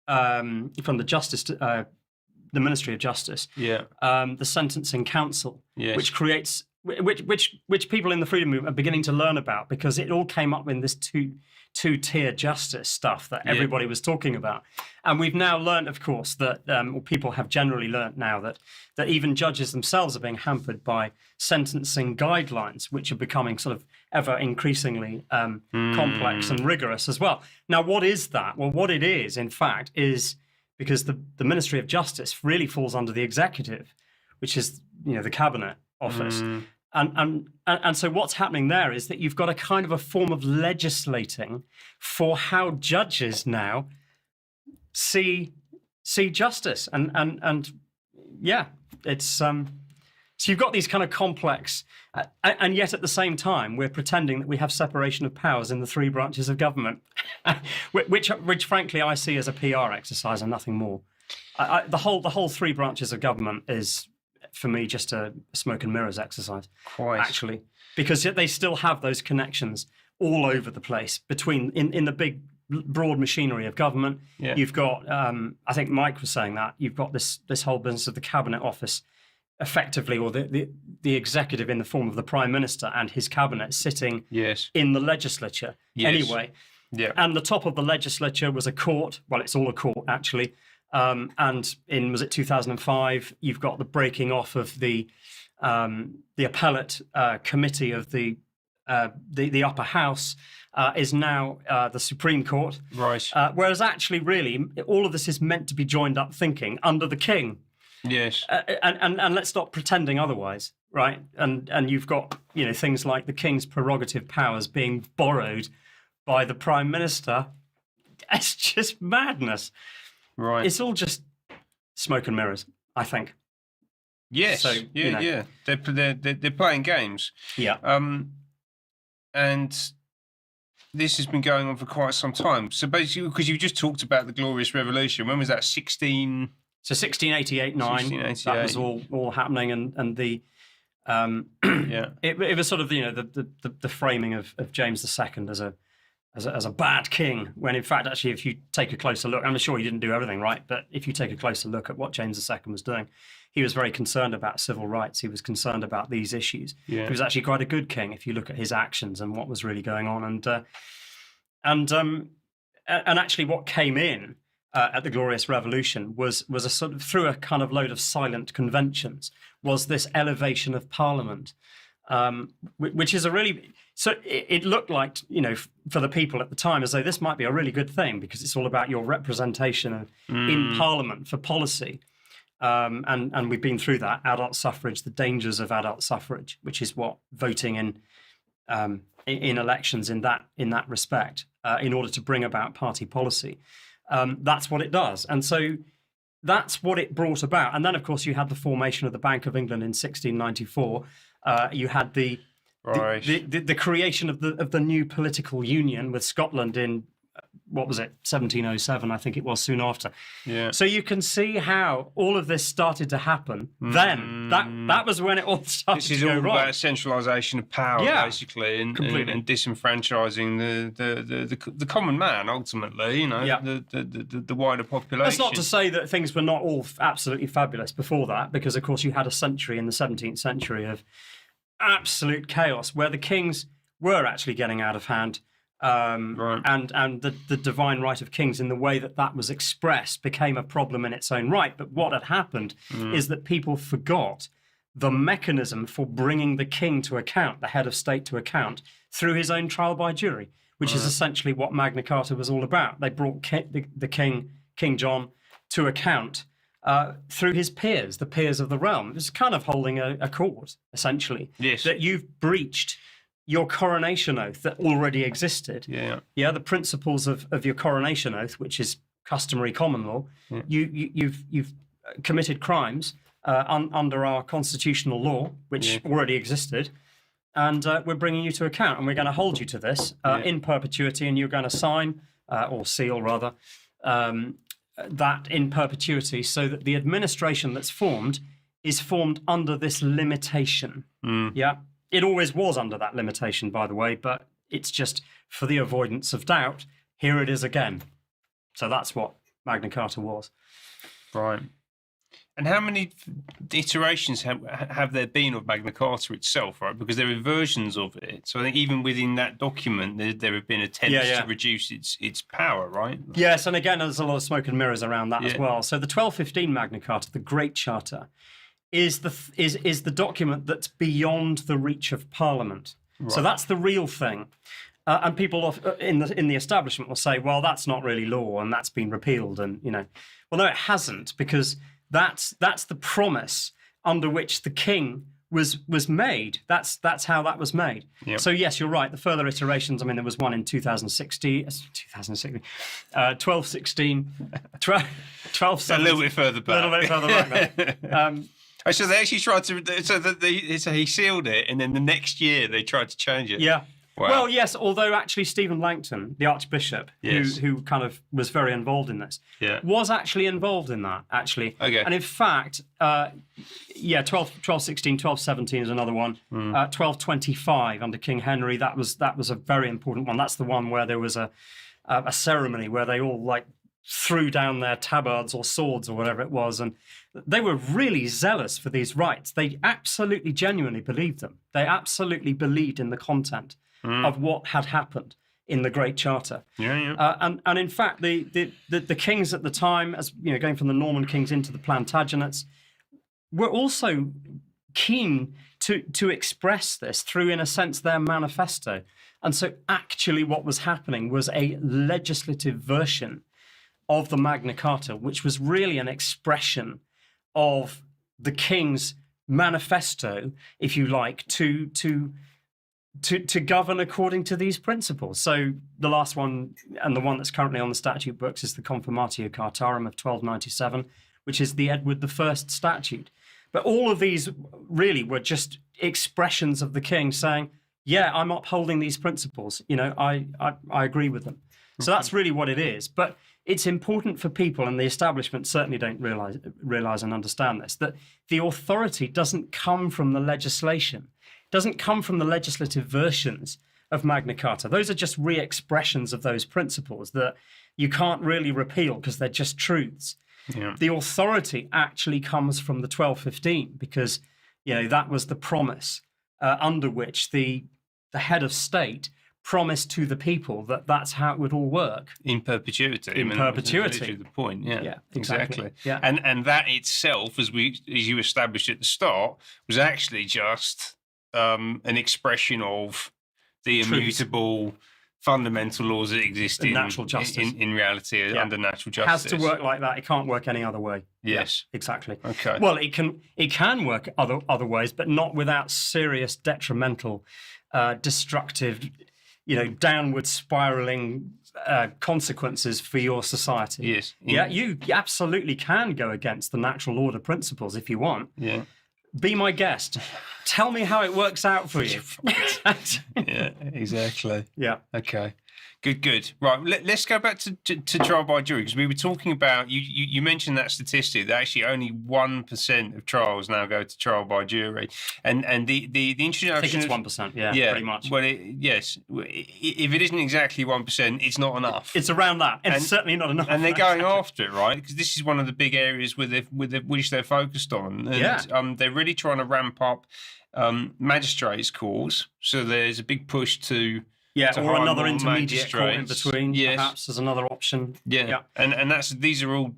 from the Ministry of Justice. Yeah. The Sentencing Council, which creates. Which people in the freedom movement are beginning to learn about, because it all came up in this two-tier justice stuff that everybody was talking about. And we've now learned, of course, that or people have generally learned now that even judges themselves are being hampered by sentencing guidelines, which are becoming sort of ever increasingly complex and rigorous as well. Now, what is that? Well, what it is, in fact, is because the Ministry of Justice really falls under the executive, which is the cabinet office. And so what's happening there is that you've got a kind of a form of legislating for how judges now see justice. And it's so you've got these kind of complex and yet at the same time we're pretending that we have separation of powers in the three branches of government, which frankly I see as a PR exercise and nothing more. The whole three branches of government is, for me, just a smoke and mirrors exercise. Quite. Actually, because they still have those connections all over the place between in the big broad machinery of government. Yeah. You've got, I think Mike was saying that you've got this whole business of the cabinet office, effectively, or the executive in the form of the prime minister and his cabinet sitting in the legislature anyway. Yeah. And the top of the legislature was a court. Well, it's all a court actually. And in, was it 2005, you've got the breaking off of the appellate committee of the upper house is now the Supreme Court. Right. Whereas actually, really, all of this is meant to be joined up thinking under the king. Yes. And let's stop pretending otherwise, right? And you've got things like the king's prerogative powers being borrowed by the prime minister. It's just madness. Right. It's all just smoke and mirrors. I think. Yes. So, yeah. They're playing games. Yeah. And this has been going on for quite some time. So basically, because you just talked about the Glorious Revolution, when was that? 16. So 1688-9. 1688. That was all happening, and the it was sort of the framing of James II as a bad king, when in fact, actually, if you take a closer look, I'm sure he didn't do everything right, but if you take a closer look at what James II was doing, he was very concerned about civil rights. He was concerned about these issues. Yeah. He was actually quite a good king if you look at his actions and what was really going on. And actually, what came in at the Glorious Revolution was a sort of, through a kind of load of silent conventions, was this elevation of Parliament. Which is a really, so it looked like, for the people at the time, as though this might be a really good thing, because it's all about your representation in Parliament for policy. And we've been through that, adult suffrage, the dangers of adult suffrage, which is what voting in elections in that respect, in order to bring about party policy. That's what it does. And so that's what it brought about. And then, of course, you had the formation of the Bank of England in 1694. You had the creation of the new political union with Scotland in, what was it, 1707, I think it was, soon after. Yeah. So you can see how all of this started to happen. Then that was when it all started to go wrong. This is all about centralisation of power, basically, and disenfranchising the common man, ultimately. The wider population. That's not to say that things were not all absolutely fabulous before that, because of course you had a century in the 17th century of absolute chaos where the kings were actually getting out of hand. And the divine right of kings, in the way that was expressed, became a problem in its own right. But what had happened is that people forgot the mechanism for bringing the king to account, the head of state to account, through his own trial by jury, which is essentially what Magna Carta was all about. They brought the king, King John, to account through his peers, the peers of the realm. It was kind of holding a court, essentially. Yes. That you've breached your coronation oath that already existed. Yeah. The principles of your coronation oath, which is customary common law. Yeah. You've committed crimes under our constitutional law, which already existed, and we're bringing you to account, and we're going to hold you to this in perpetuity, and you're going to sign or seal rather that in perpetuity, so that the administration that's formed is formed under this limitation. Yeah. It always was under that limitation, by the way, but it's just for the avoidance of doubt. Here it is again. So that's what Magna Carta was. Right. And how many iterations have there been of Magna Carta itself, right? Because there are versions of it. So I think even within that document, there have been attempts to reduce its power, right? Yes, and again, there's a lot of smoke and mirrors around that as well. So the 1215 Magna Carta, the Great Charter, is the document that's beyond the reach of Parliament. Right. So that's the real thing. And people in the establishment will say, well, that's not really law and that's been repealed. And, well, no, it hasn't, because that's the promise under which the king was made. That's how that was made. Yep. So, yes, you're right. The further iterations, there was one in 1216, 1217. A little bit further back. A little bit further back, so they actually tried to. So he sealed it, and then the next year they tried to change it. Yeah. Wow. Well, yes. Although actually Stephen Langton, the Archbishop, who kind of was very involved in this, was actually involved in that. Actually. Okay. And in fact, 1216, 1217 is another one. 1225 under King Henry. That was a very important one. That's the one where there was a ceremony where they all threw down their tabards or swords or whatever it was, and they were really zealous for these rights. They absolutely genuinely believed them. They absolutely believed in the content of what had happened in the Great Charter. And in fact, the kings at the time, as going from the Norman kings into the Plantagenets, were also keen to express this through, in a sense, their manifesto. And so actually what was happening was a legislative version of the Magna Carta, which was really an expression of the king's manifesto, if you like, to govern according to these principles. So the last one, and the one that's currently on the statute books, is the Confirmatio Cartarum of 1297, which is the Edward I statute. But all of these really were just expressions of the king saying, yeah, I'm upholding these principles. I agree with them. So that's really what it is. But it's important for people, and the establishment certainly don't realize and understand this, that the authority doesn't come from the legislation, doesn't come from the legislative versions of Magna Carta. Those are just re-expressions of those principles that you can't really repeal because they're just truths. Yeah. The authority actually comes from the 1215 because, that was the promise under which the head of state promised to the people that that's how it would all work. In perpetuity. In perpetuity. That's the point, yeah. Yeah, exactly. Yeah. And that itself, as you established at the start, was actually just an expression of the immutable fundamental laws that exist in natural justice. In reality, under natural justice. It has to work like that. It can't work any other way. Yes. Yeah, exactly. Okay. Well, it can work other ways, but not without serious detrimental, destructive, downward spiraling consequences for your society. Yes. Yeah, you absolutely can go against the natural order principles if you want. Yeah. Be my guest. Tell me how it works out for you. Yeah, exactly. Yeah. Okay. Good. Right. Let's go back to trial by jury, because we were talking about, you mentioned that statistic that actually only 1% of trials now go to trial by jury, and the introduction. I think it's 1%. Yeah, pretty much. Well, yes. If it isn't exactly 1%, it's not enough. It's around that, and it's certainly not enough. And they're going after it, right? Because this is one of the big areas which they're focused on. And, they're really trying to ramp up magistrates' calls. So there's a big push to. Yeah, or another intermediate court in between, perhaps, as another option. Yeah. And these are all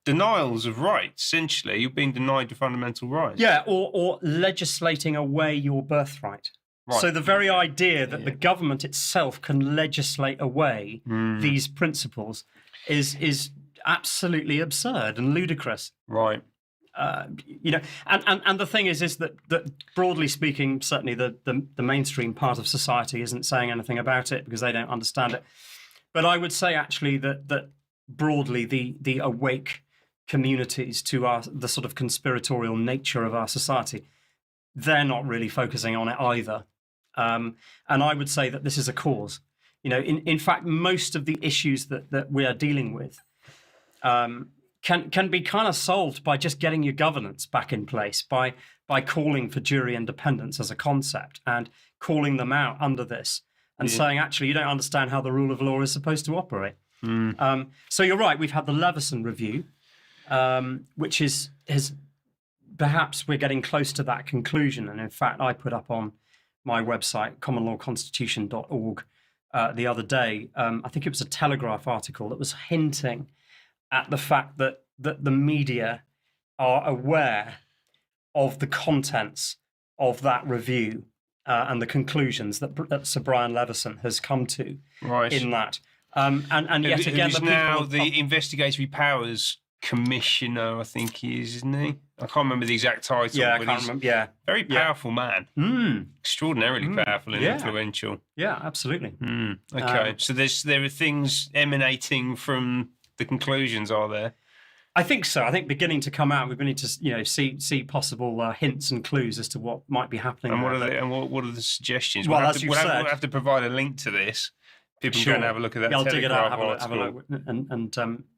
denials of rights. Essentially, you're being denied your fundamental rights. Yeah, or legislating away your birthright. Right. So the very idea that the government itself can legislate away these principles is absolutely absurd and ludicrous. Right. And the thing is that broadly speaking, certainly the mainstream part of society isn't saying anything about it because they don't understand it. But I would say actually that broadly the awake communities to the sort of conspiratorial nature of our society, they're not really focusing on it either. And I would say that this is a cause. In fact, most of the issues that we are dealing with can be kind of solved by just getting your governance back in place, by calling for jury independence as a concept and calling them out under this and saying, actually, you don't understand how the rule of law is supposed to operate. So you're right, we've had the Leveson Review, which is perhaps we're getting close to that conclusion. And in fact, I put up on my website, commonlawconstitution.org, the other day, I think it was a Telegraph article that was hinting at the fact that the media are aware of the contents of that review and the conclusions that Sir Brian Leveson has come to in that. And yet again, the now the Investigatory Powers Commissioner, I think he is, isn't he? I can't remember the exact title. Yeah, I can't remember. Yeah, very powerful man. Extraordinarily powerful and influential. Yeah, absolutely. Okay, so there are things emanating from the conclusions, are there? I think so. I think beginning to come out. We're beginning to see possible hints and clues as to what might be happening. And what are the suggestions? Well, we'll have to provide a link to this. People can go and have a look at that. I'll dig it out, have a look, and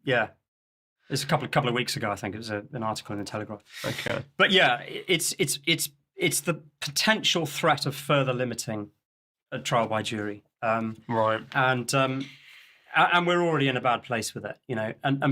it's a couple of weeks ago. I think it was an article in the Telegraph. Okay. But yeah, it's the potential threat of further limiting a trial by jury. Right. And we're already in a bad place with it,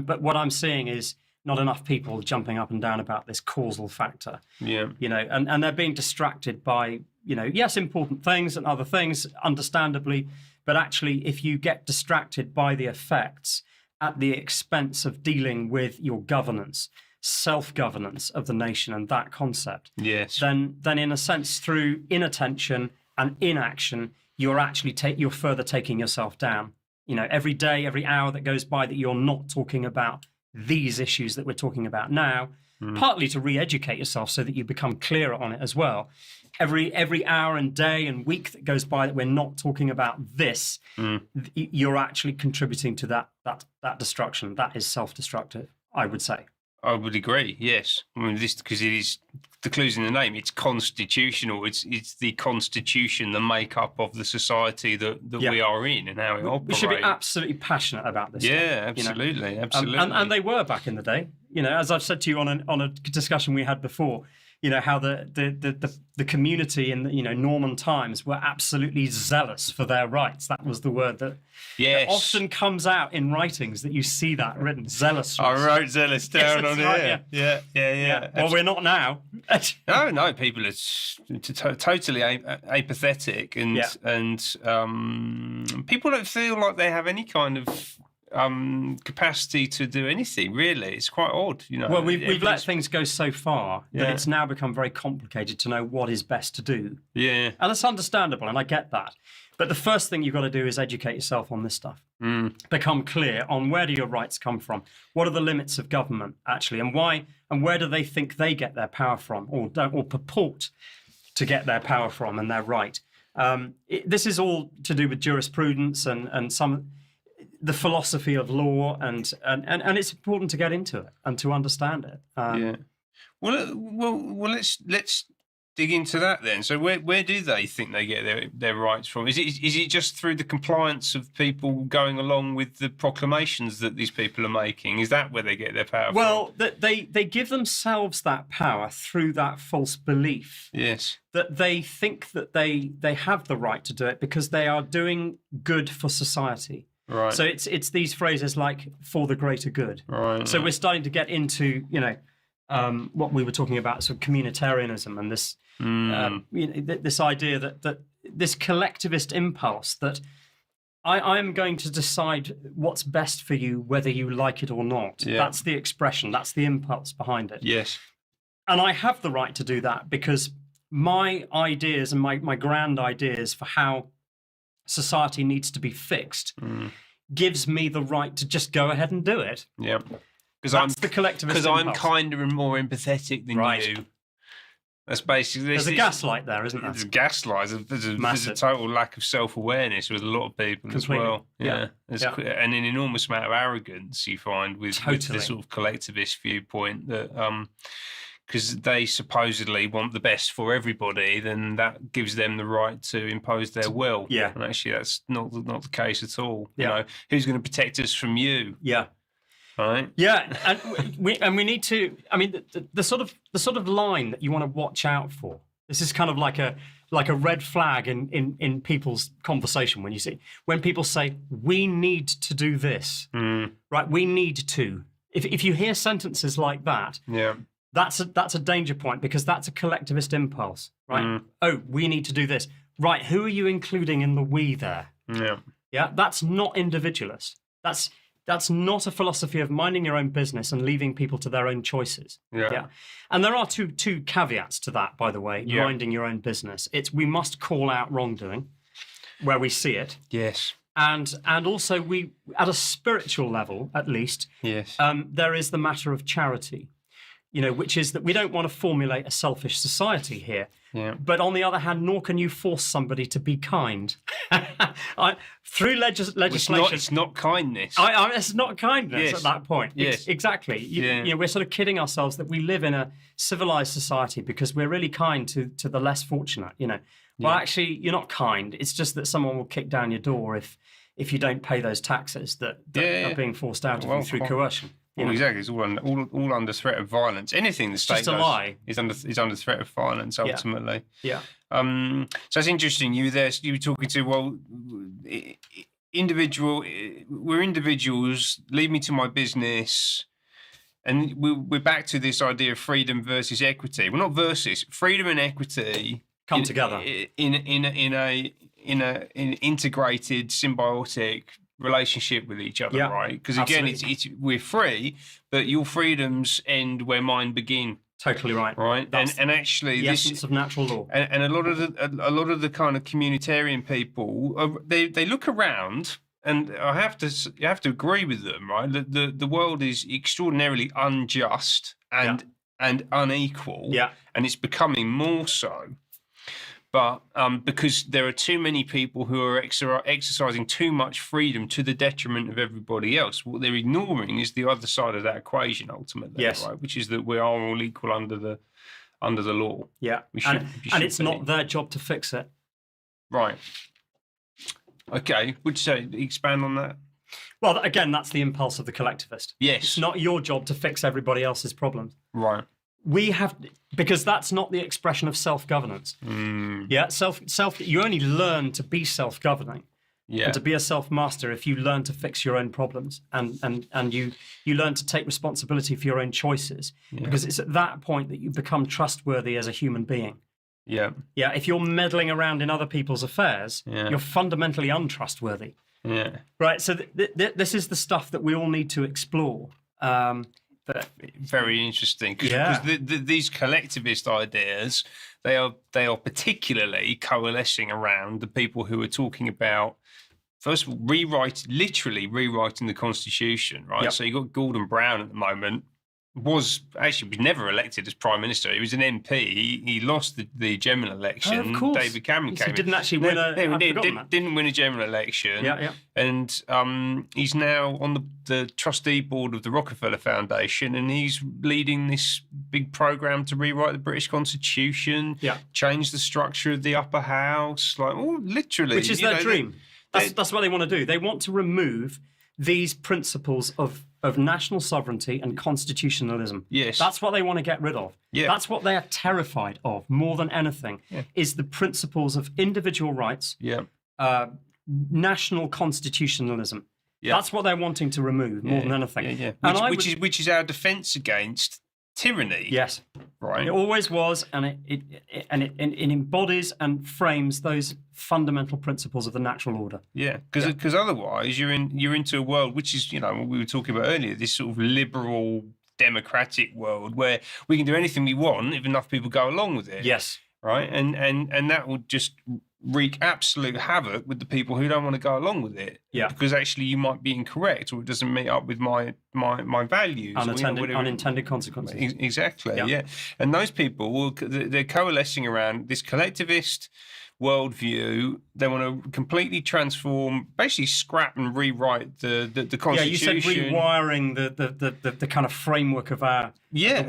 but what I'm seeing is not enough people jumping up and down about this causal factor. Yeah. And they're being distracted by, yes, important things and other things, understandably, but actually if you get distracted by the effects at the expense of dealing with your governance, self-governance of the nation and that concept, yes, then in a sense, through inattention and inaction, you're further taking yourself down. Every day, every hour that goes by that you're not talking about these issues that we're talking about now, partly to re-educate yourself so that you become clearer on it as well. Every hour and day and week that goes by that we're not talking about this, you're actually contributing to that destruction. That is self-destructive I would say. I would agree. Yes, I mean this because it is the clues in the name. It's constitutional. It's the constitution, the makeup of the society that we are in, and how it operates. We should be absolutely passionate about this. Yeah, stuff, absolutely, absolutely. And they were back in the day. As I've said to you on a discussion we had before. How the community in Norman times were absolutely zealous for their rights. That was the word that often comes out in writings, that you see that written, zealous. I wrote zealous down on here. Right, yeah. Well, we're not now. No, people are totally apathetic, and people don't feel like they have any kind of capacity to do anything, really. It's quite odd, Well, we've let things go so far that it's now become very complicated to know what is best to do. Yeah. And it's understandable, and I get that. But the first thing you've got to do is educate yourself on this stuff. Become clear on where do your rights come from? What are the limits of government, actually? And why? And where do they think they get their power from, or purport to get their power from and their right? This is all to do with jurisprudence and the philosophy of law, and it's important to get into it and to understand it. Well, let's dig into that then. So where do they think they get their rights from? Is it just through the compliance of people going along with the proclamations that these people are making? Is that where they get their power from? Well, they give themselves that power through that false belief. Yes. That they think that they have the right to do it because they are doing good for society. Right. So it's these phrases like "for the greater good." Right. So we're starting to get into what we were talking about, sort of communitarianism and this this idea that this collectivist impulse that I am going to decide what's best for you whether you like it or not. Yeah. That's the expression. That's the impulse behind it. Yes. And I have the right to do that because my ideas and my grand ideas for how society needs to be fixed gives me the right to just go ahead and do it. Yeah, because the collectivist. Because I'm kinder and more empathetic than you. That's basically. There's a gaslight there, isn't there? There's a gaslight. There's a total lack of self-awareness with a lot of people Completely. As well. Yeah. And an enormous amount of arrogance you find with the sort of collectivist viewpoint that. Because they supposedly want the best for everybody, then that gives them the right to impose their will. Yeah. And actually, that's not the case at all. Yeah. Who's going to protect us from you? Yeah. Right. Yeah, and we need to. I mean, the sort of line that you want to watch out for. This is kind of like a red flag in people's conversation when people say we need to do this. Right? We need to. If you hear sentences like that. Yeah. That's a danger point because that's a collectivist impulse, right? Oh, we need to do this. Right, who are you including in the we there? Yeah. Yeah, that's not individualist. That's not a philosophy of minding your own business and leaving people to their own choices. Yeah. And there are two caveats to that, by the way, minding your own business. It's we must call out wrongdoing where we see it. Yes. And also we, at a spiritual level, at least, yes. There is the matter of charity. Which is that we don't want to formulate a selfish society here. Yeah. But on the other hand, nor can you force somebody to be kind. Through legislation... It's not kindness. It's not kindness at that point. Yes. Exactly. We're sort of kidding ourselves that we live in a civilized society because we're really kind to the less fortunate, Well, actually, you're not kind. It's just that someone will kick down your door if you don't pay those taxes that are being forced out of you through coercion. Well, exactly. It's all under threat of violence. Anything the state does is under threat of violence. Ultimately, yeah. So it's interesting. You were talking to We're individuals. Leave me to my business, and we're back to this idea of freedom versus equity. Well, not versus. Freedom and equity come together in an integrated, symbiotic relationship with each other, right? Because again, we're free, but your freedoms end where mine begin. Totally right. Right, and actually, the essence of natural law. And a lot of the kind of communitarian people, they look around, and you have to agree with them, right? The world is extraordinarily unjust and unequal, yeah, and it's becoming more so. But because there are too many people who are exercising too much freedom to the detriment of everybody else, what they're ignoring is the other side of that equation ultimately, yes. right? Which is that we are all equal under the law. Yeah, and it's not their job to fix it. Right. Okay. Would you say expand on that? Well, again, that's the impulse of the collectivist. Yes. It's not your job to fix everybody else's problems. Right. We have, because that's not the expression of self-governance. Yeah, you only learn to be self-governing and to be a self-master if you learn to fix your own problems and you learn to take responsibility for your own choices, because it's at that point that you become trustworthy as a human being. Yeah. Yeah, if you're meddling around in other people's affairs, you're fundamentally untrustworthy. Yeah. Right, so this is the stuff that we all need to explore. Very interesting, because these collectivist ideas, they are particularly coalescing around the people who are talking about, first of all, literally rewriting the Constitution, right? So you've got Gordon Brown at the moment, was never elected as Prime Minister. He was an MP. He lost the general election. Oh, of course. David Cameron came in. He didn't actually win didn't win a general election. Yeah. And he's now on the trustee board of the Rockefeller Foundation, and he's leading this big program to rewrite the British Constitution, change the structure of the upper house, literally. Which is their dream. That's what they want to do. They want to remove these principles of national sovereignty and constitutionalism. Yes. That's what they want to get rid of. Yeah. That's what they are terrified of more than anything, is the principles of individual rights, national constitutionalism. Yeah. That's what they're wanting to remove more than anything. Yeah. Which is our defence against tyranny. Yes. Right. It always was, and it embodies and frames those fundamental principles of the natural order. Yeah, because otherwise you're into a world which is, what we were talking about earlier, this sort of liberal democratic world where we can do anything we want if enough people go along with it. Yes. Right, and that would just wreak absolute havoc with the people who don't want to go along with it. Yeah, because actually you might be incorrect, or it doesn't meet up with my values. Unintended consequences. Exactly. Yeah, and those people they're coalescing around this collectivist worldview. They want to completely transform, basically scrap and rewrite the Constitution. Yeah, you said rewiring the kind of framework of our the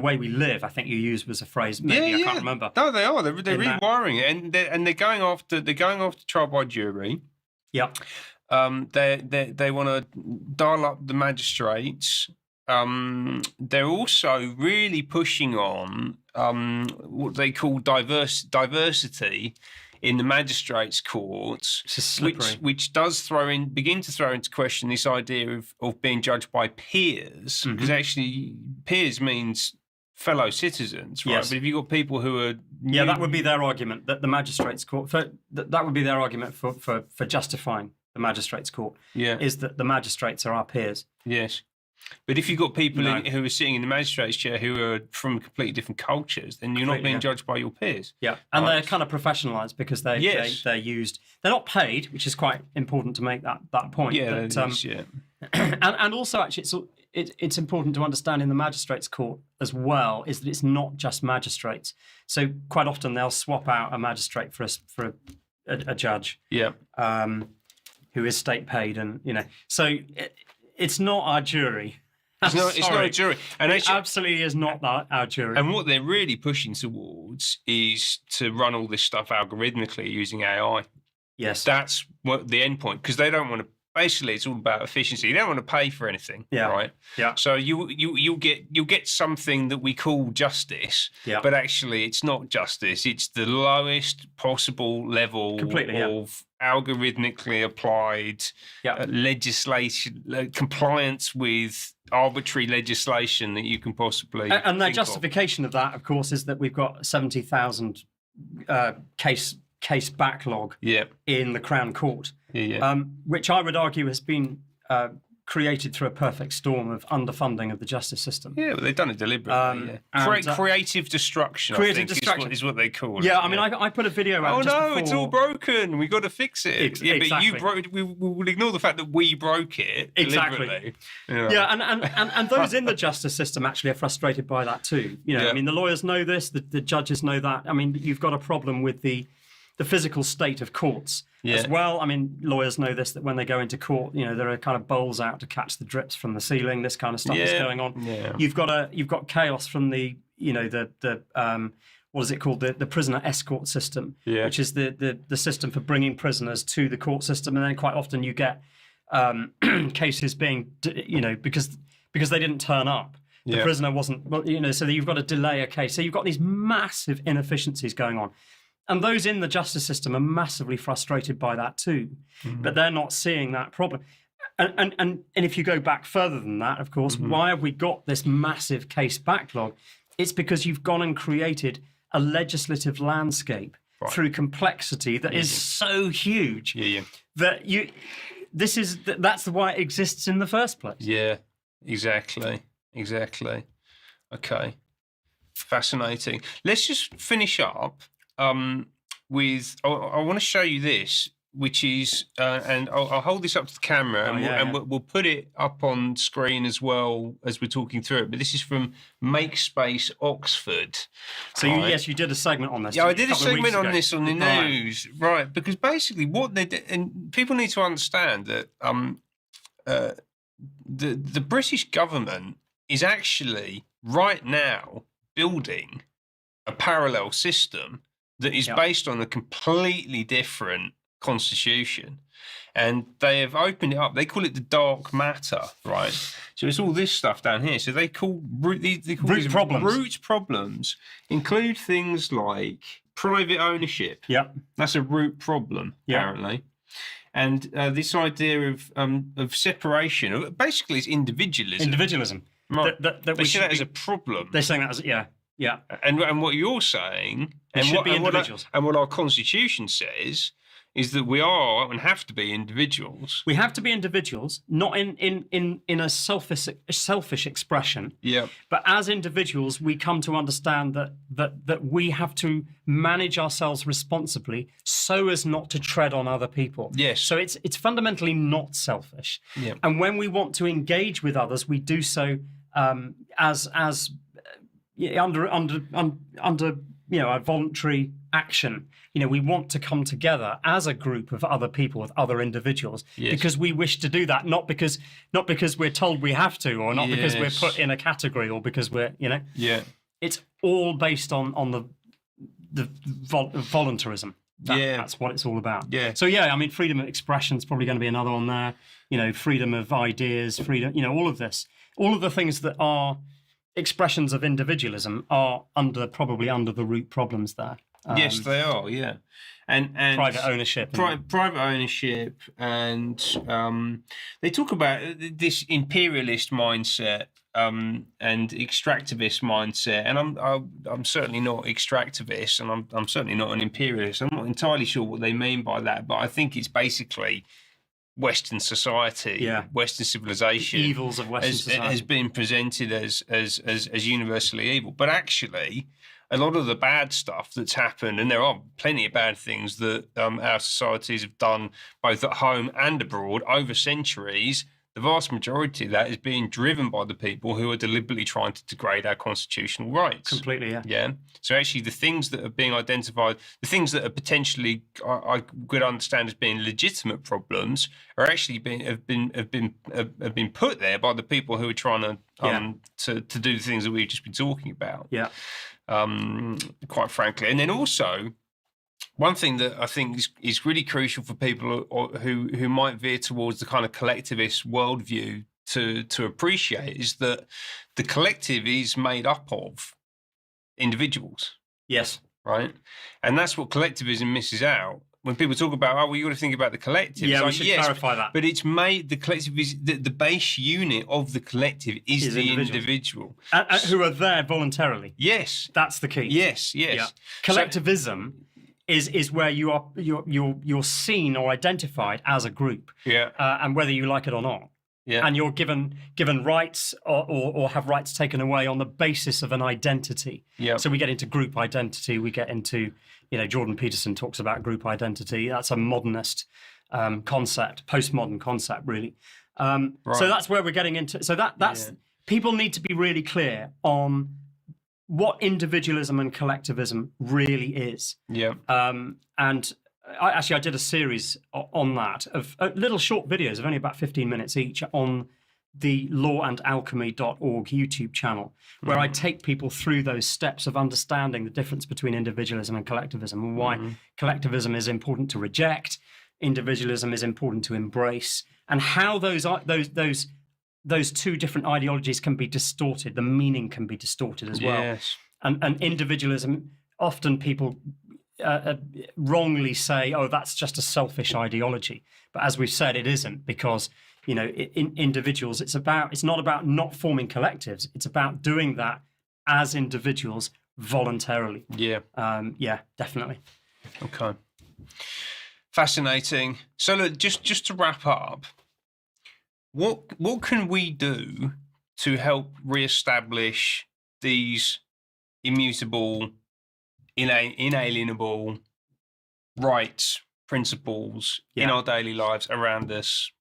way we live. I think you used was a phrase. Maybe I can't remember. No, they are. They're rewiring it, and they're going after trial by jury. Yep. They want to dial up the magistrates. They're also really pushing on what they call diversity in the magistrates' courts, which does begin to throw into question this idea of being judged by peers, because actually peers means fellow citizens, right? Yes. But if you've got people who are that would be their argument, that the magistrates' court that would be their argument for justifying the magistrates' court. Yeah, is that the magistrates are our peers. Yes. But if you've got people who are sitting in the magistrate's chair who are from completely different cultures, then you're not being judged by your peers. Yeah, and they're kind of professionalised because they're used. They're not paid, which is quite important to make that point. Yeah, and also actually it's important to understand in the magistrates' court as well is that it's not just magistrates. So quite often they'll swap out a magistrate for a judge. Yeah. Who is state paid, and so. It's not our jury. It's not a jury. And it absolutely is not our jury. And what they're really pushing towards is to run all this stuff algorithmically using AI. Yes. That's what the end point, because they don't want to, basically it's all about efficiency. You don't want to pay for anything, right? Yeah. So you'll get something that we call justice, but actually it's not justice. It's the lowest possible level of algorithmically applied legislation, compliance with arbitrary legislation that you can possibly and the justification of that, of course, is that we've got 70,000 case backlog in the Crown Court, which I would argue has been created through a perfect storm of underfunding of the justice system. Yeah, but they've done it deliberately. Creative destruction, creative I think, destruction is what they call it. Yeah, I mean, I put a video out. Oh just no, before... it's all broken. We've got to fix it. Exactly. But you broke. We will ignore the fact that we broke it. Exactly. Yeah, and those in the justice system actually are frustrated by that too. I mean, the lawyers know this. The judges know that. I mean, you've got a problem with the physical state of courts as well. I mean, lawyers know this, that when they go into court, there are kind of bowls out to catch the drips from the ceiling. This kind of stuff is going on. Yeah. You've got chaos from the what is it called, the prisoner escort system, which is the system for bringing prisoners to the court system, and then quite often you get cases being because they didn't turn up. The prisoner wasn't, so you've got to delay a case. So you've got these massive inefficiencies going on. And those in the justice system are massively frustrated by that too, but they're not seeing that problem. And if you go back further than that, of course, why have we got this massive case backlog? It's because you've gone and created a legislative landscape through complexity that is so huge that that's why it exists in the first place. Yeah, exactly. Okay, fascinating. Let's just finish up. With I want to show you this, which is and I'll hold this up to the camera and we'll put it up on screen as well as we're talking through it. But this is from Makespace Oxford. So you did a segment on this. Yeah, I did a segment on this on the news, right? Because basically what they did, and people need to understand that the British government is actually right now building a parallel system that is based on a completely different constitution. And they have opened it up. They call it the dark matter, right? So it's all this stuff down here. So they call root problems. Root problems include things like private ownership. Yeah. That's a root problem, apparently. And this idea of separation, basically it's individualism. Individualism. Right. They see that as a problem. They're saying that as, yeah. And what you're saying, and what our constitution says, is that we are and have to be individuals. We have to be individuals, not in a selfish expression. Yeah. But as individuals, we come to understand that we have to manage ourselves responsibly so as not to tread on other people. Yes. So it's fundamentally not selfish. Yeah. And when we want to engage with others, we do so as under a voluntary action. We want to come together as a group of other people, with other individuals, because we wish to do that, not because we're told we have to, or not because we're put in a category, or because we're it's all based on the voluntarism. That's what it's all about. Yeah. So I mean, freedom of expression is probably going to be another one there. Freedom of ideas, freedom. All of this, all of the things that are expressions of individualism are probably under the root problems there. Yes, they are. Yeah, and private ownership, private ownership, and they talk about this imperialist mindset and extractivist mindset. And I'm certainly not extractivist, and I'm certainly not an imperialist. I'm not entirely sure what they mean by that, but I think it's basically Western society, Western civilization, the evils of Western society has been presented as universally evil. But actually, a lot of the bad stuff that's happened, and there are plenty of bad things that our societies have done both at home and abroad over centuries, the vast majority of that is being driven by the people who are deliberately trying to degrade our constitutional rights. Completely, yeah. So actually, the things that are being identified, the things that are potentially I could understand as being legitimate problems, are actually have been put there by the people who are trying to do the things that we've just been talking about. Yeah. Quite frankly, and then also, one thing that I think is really crucial for people who might veer towards the kind of collectivist worldview to appreciate is that the collective is made up of individuals. Yes. Right? And that's what collectivism misses out. When people talk about, you got to think about the collective. Yeah, we should clarify that. But it's made, the collective is, the base unit of the collective is the individual. Who are there voluntarily. Yes. That's the key. Yes. Yeah. Collectivism is where you're seen or identified as a group. Yeah. And whether you like it or not. and you're given rights or have rights taken away on the basis of an identity. So we get into group identity. We get into, Jordan Peterson talks about group identity. That's a modernist concept, postmodern concept, really. So that's where we're getting into. So that's people need to be really clear on what individualism and collectivism really is. And I did a series on that of little short videos of only about 15 minutes each on the lawandalchemy.org YouTube channel, where I take people through those steps of understanding the difference between individualism and collectivism, and why collectivism is important to reject, individualism is important to embrace, and how those two different ideologies can be distorted. The meaning can be distorted as well. And individualism, often people wrongly say, oh, that's just a selfish ideology. But as we've said, it isn't, because in individuals, it's not about not forming collectives. It's about doing that as individuals voluntarily. Definitely. Okay, fascinating. So look, just to wrap up, what can we do to help reestablish these immutable, inalienable rights, principles in our daily lives around us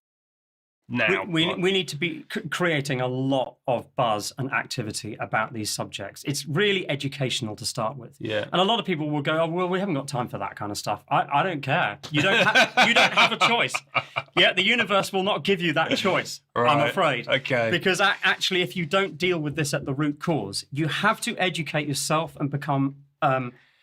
now? We need to be creating a lot of buzz and activity about these subjects. It's really educational to start with. And a lot of people will go, oh, well, we haven't got time for that kind of stuff. I don't care. You don't have a choice. The universe will not give you that choice, I'm afraid. Because actually, if you don't deal with this at the root cause, you have to educate yourself and become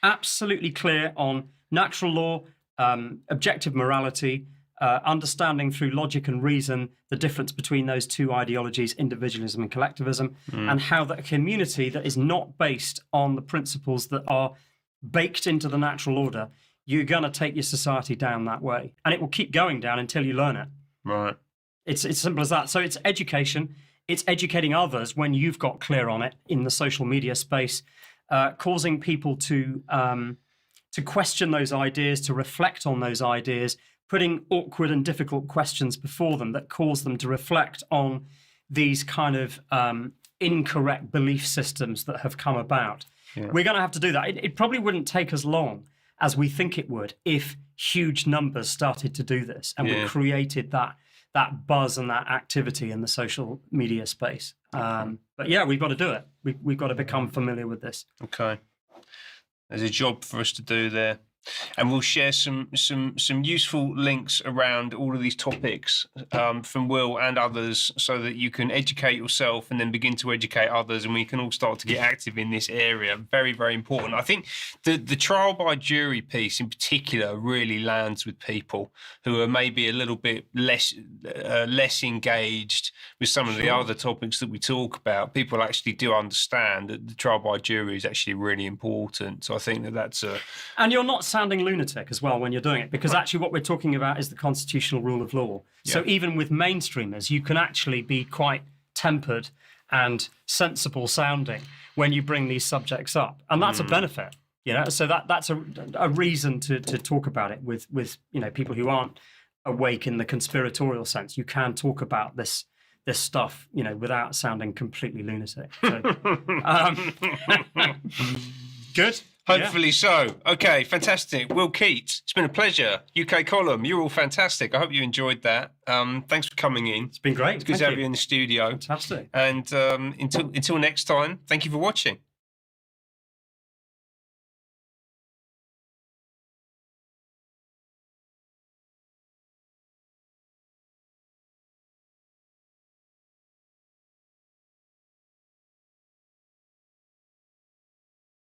absolutely clear on natural law, objective morality, understanding through logic and reason the difference between those two ideologies, individualism and collectivism, and how that community that is not based on the principles that are baked into the natural order, you're going to take your society down that way. And it will keep going down until you learn it. It's as simple as that. So it's education. It's educating others when you've got clear on it in the social media space, causing people to question those ideas, to reflect on those ideas, putting awkward and difficult questions before them that cause them to reflect on these kind of incorrect belief systems that have come about. We're going to have to do that. It probably wouldn't take as long as we think it would if huge numbers started to do this and we created that buzz and that activity in the social media space. But we've got to do it. We've got to become familiar with this. Okay. There's a job for us to do there. And we'll share some useful links around all of these topics from Will and others, so that you can educate yourself and then begin to educate others, and we can all start to get active in this area. Very, very important. I think the trial by jury piece in particular really lands with people who are maybe a little bit less engaged with some of the other topics that we talk about. People actually do understand that the trial by jury is actually really important. So I think that's a... And you're not sounding lunatic as well when you're doing it, because actually what we're talking about is the constitutional rule of law. So even with mainstreamers, you can actually be quite tempered and sensible sounding when you bring these subjects up, and that's a benefit. So that's a reason to talk about it with people who aren't awake in the conspiratorial sense. You can talk about this stuff without sounding completely lunatic. So, good. Hopefully so. Okay, fantastic. Will Keyte, it's been a pleasure. UK column, you're all fantastic. I hope you enjoyed that. Thanks for coming in. It's been great. It's good to have you in the studio. Fantastic. And until next time, thank you for watching.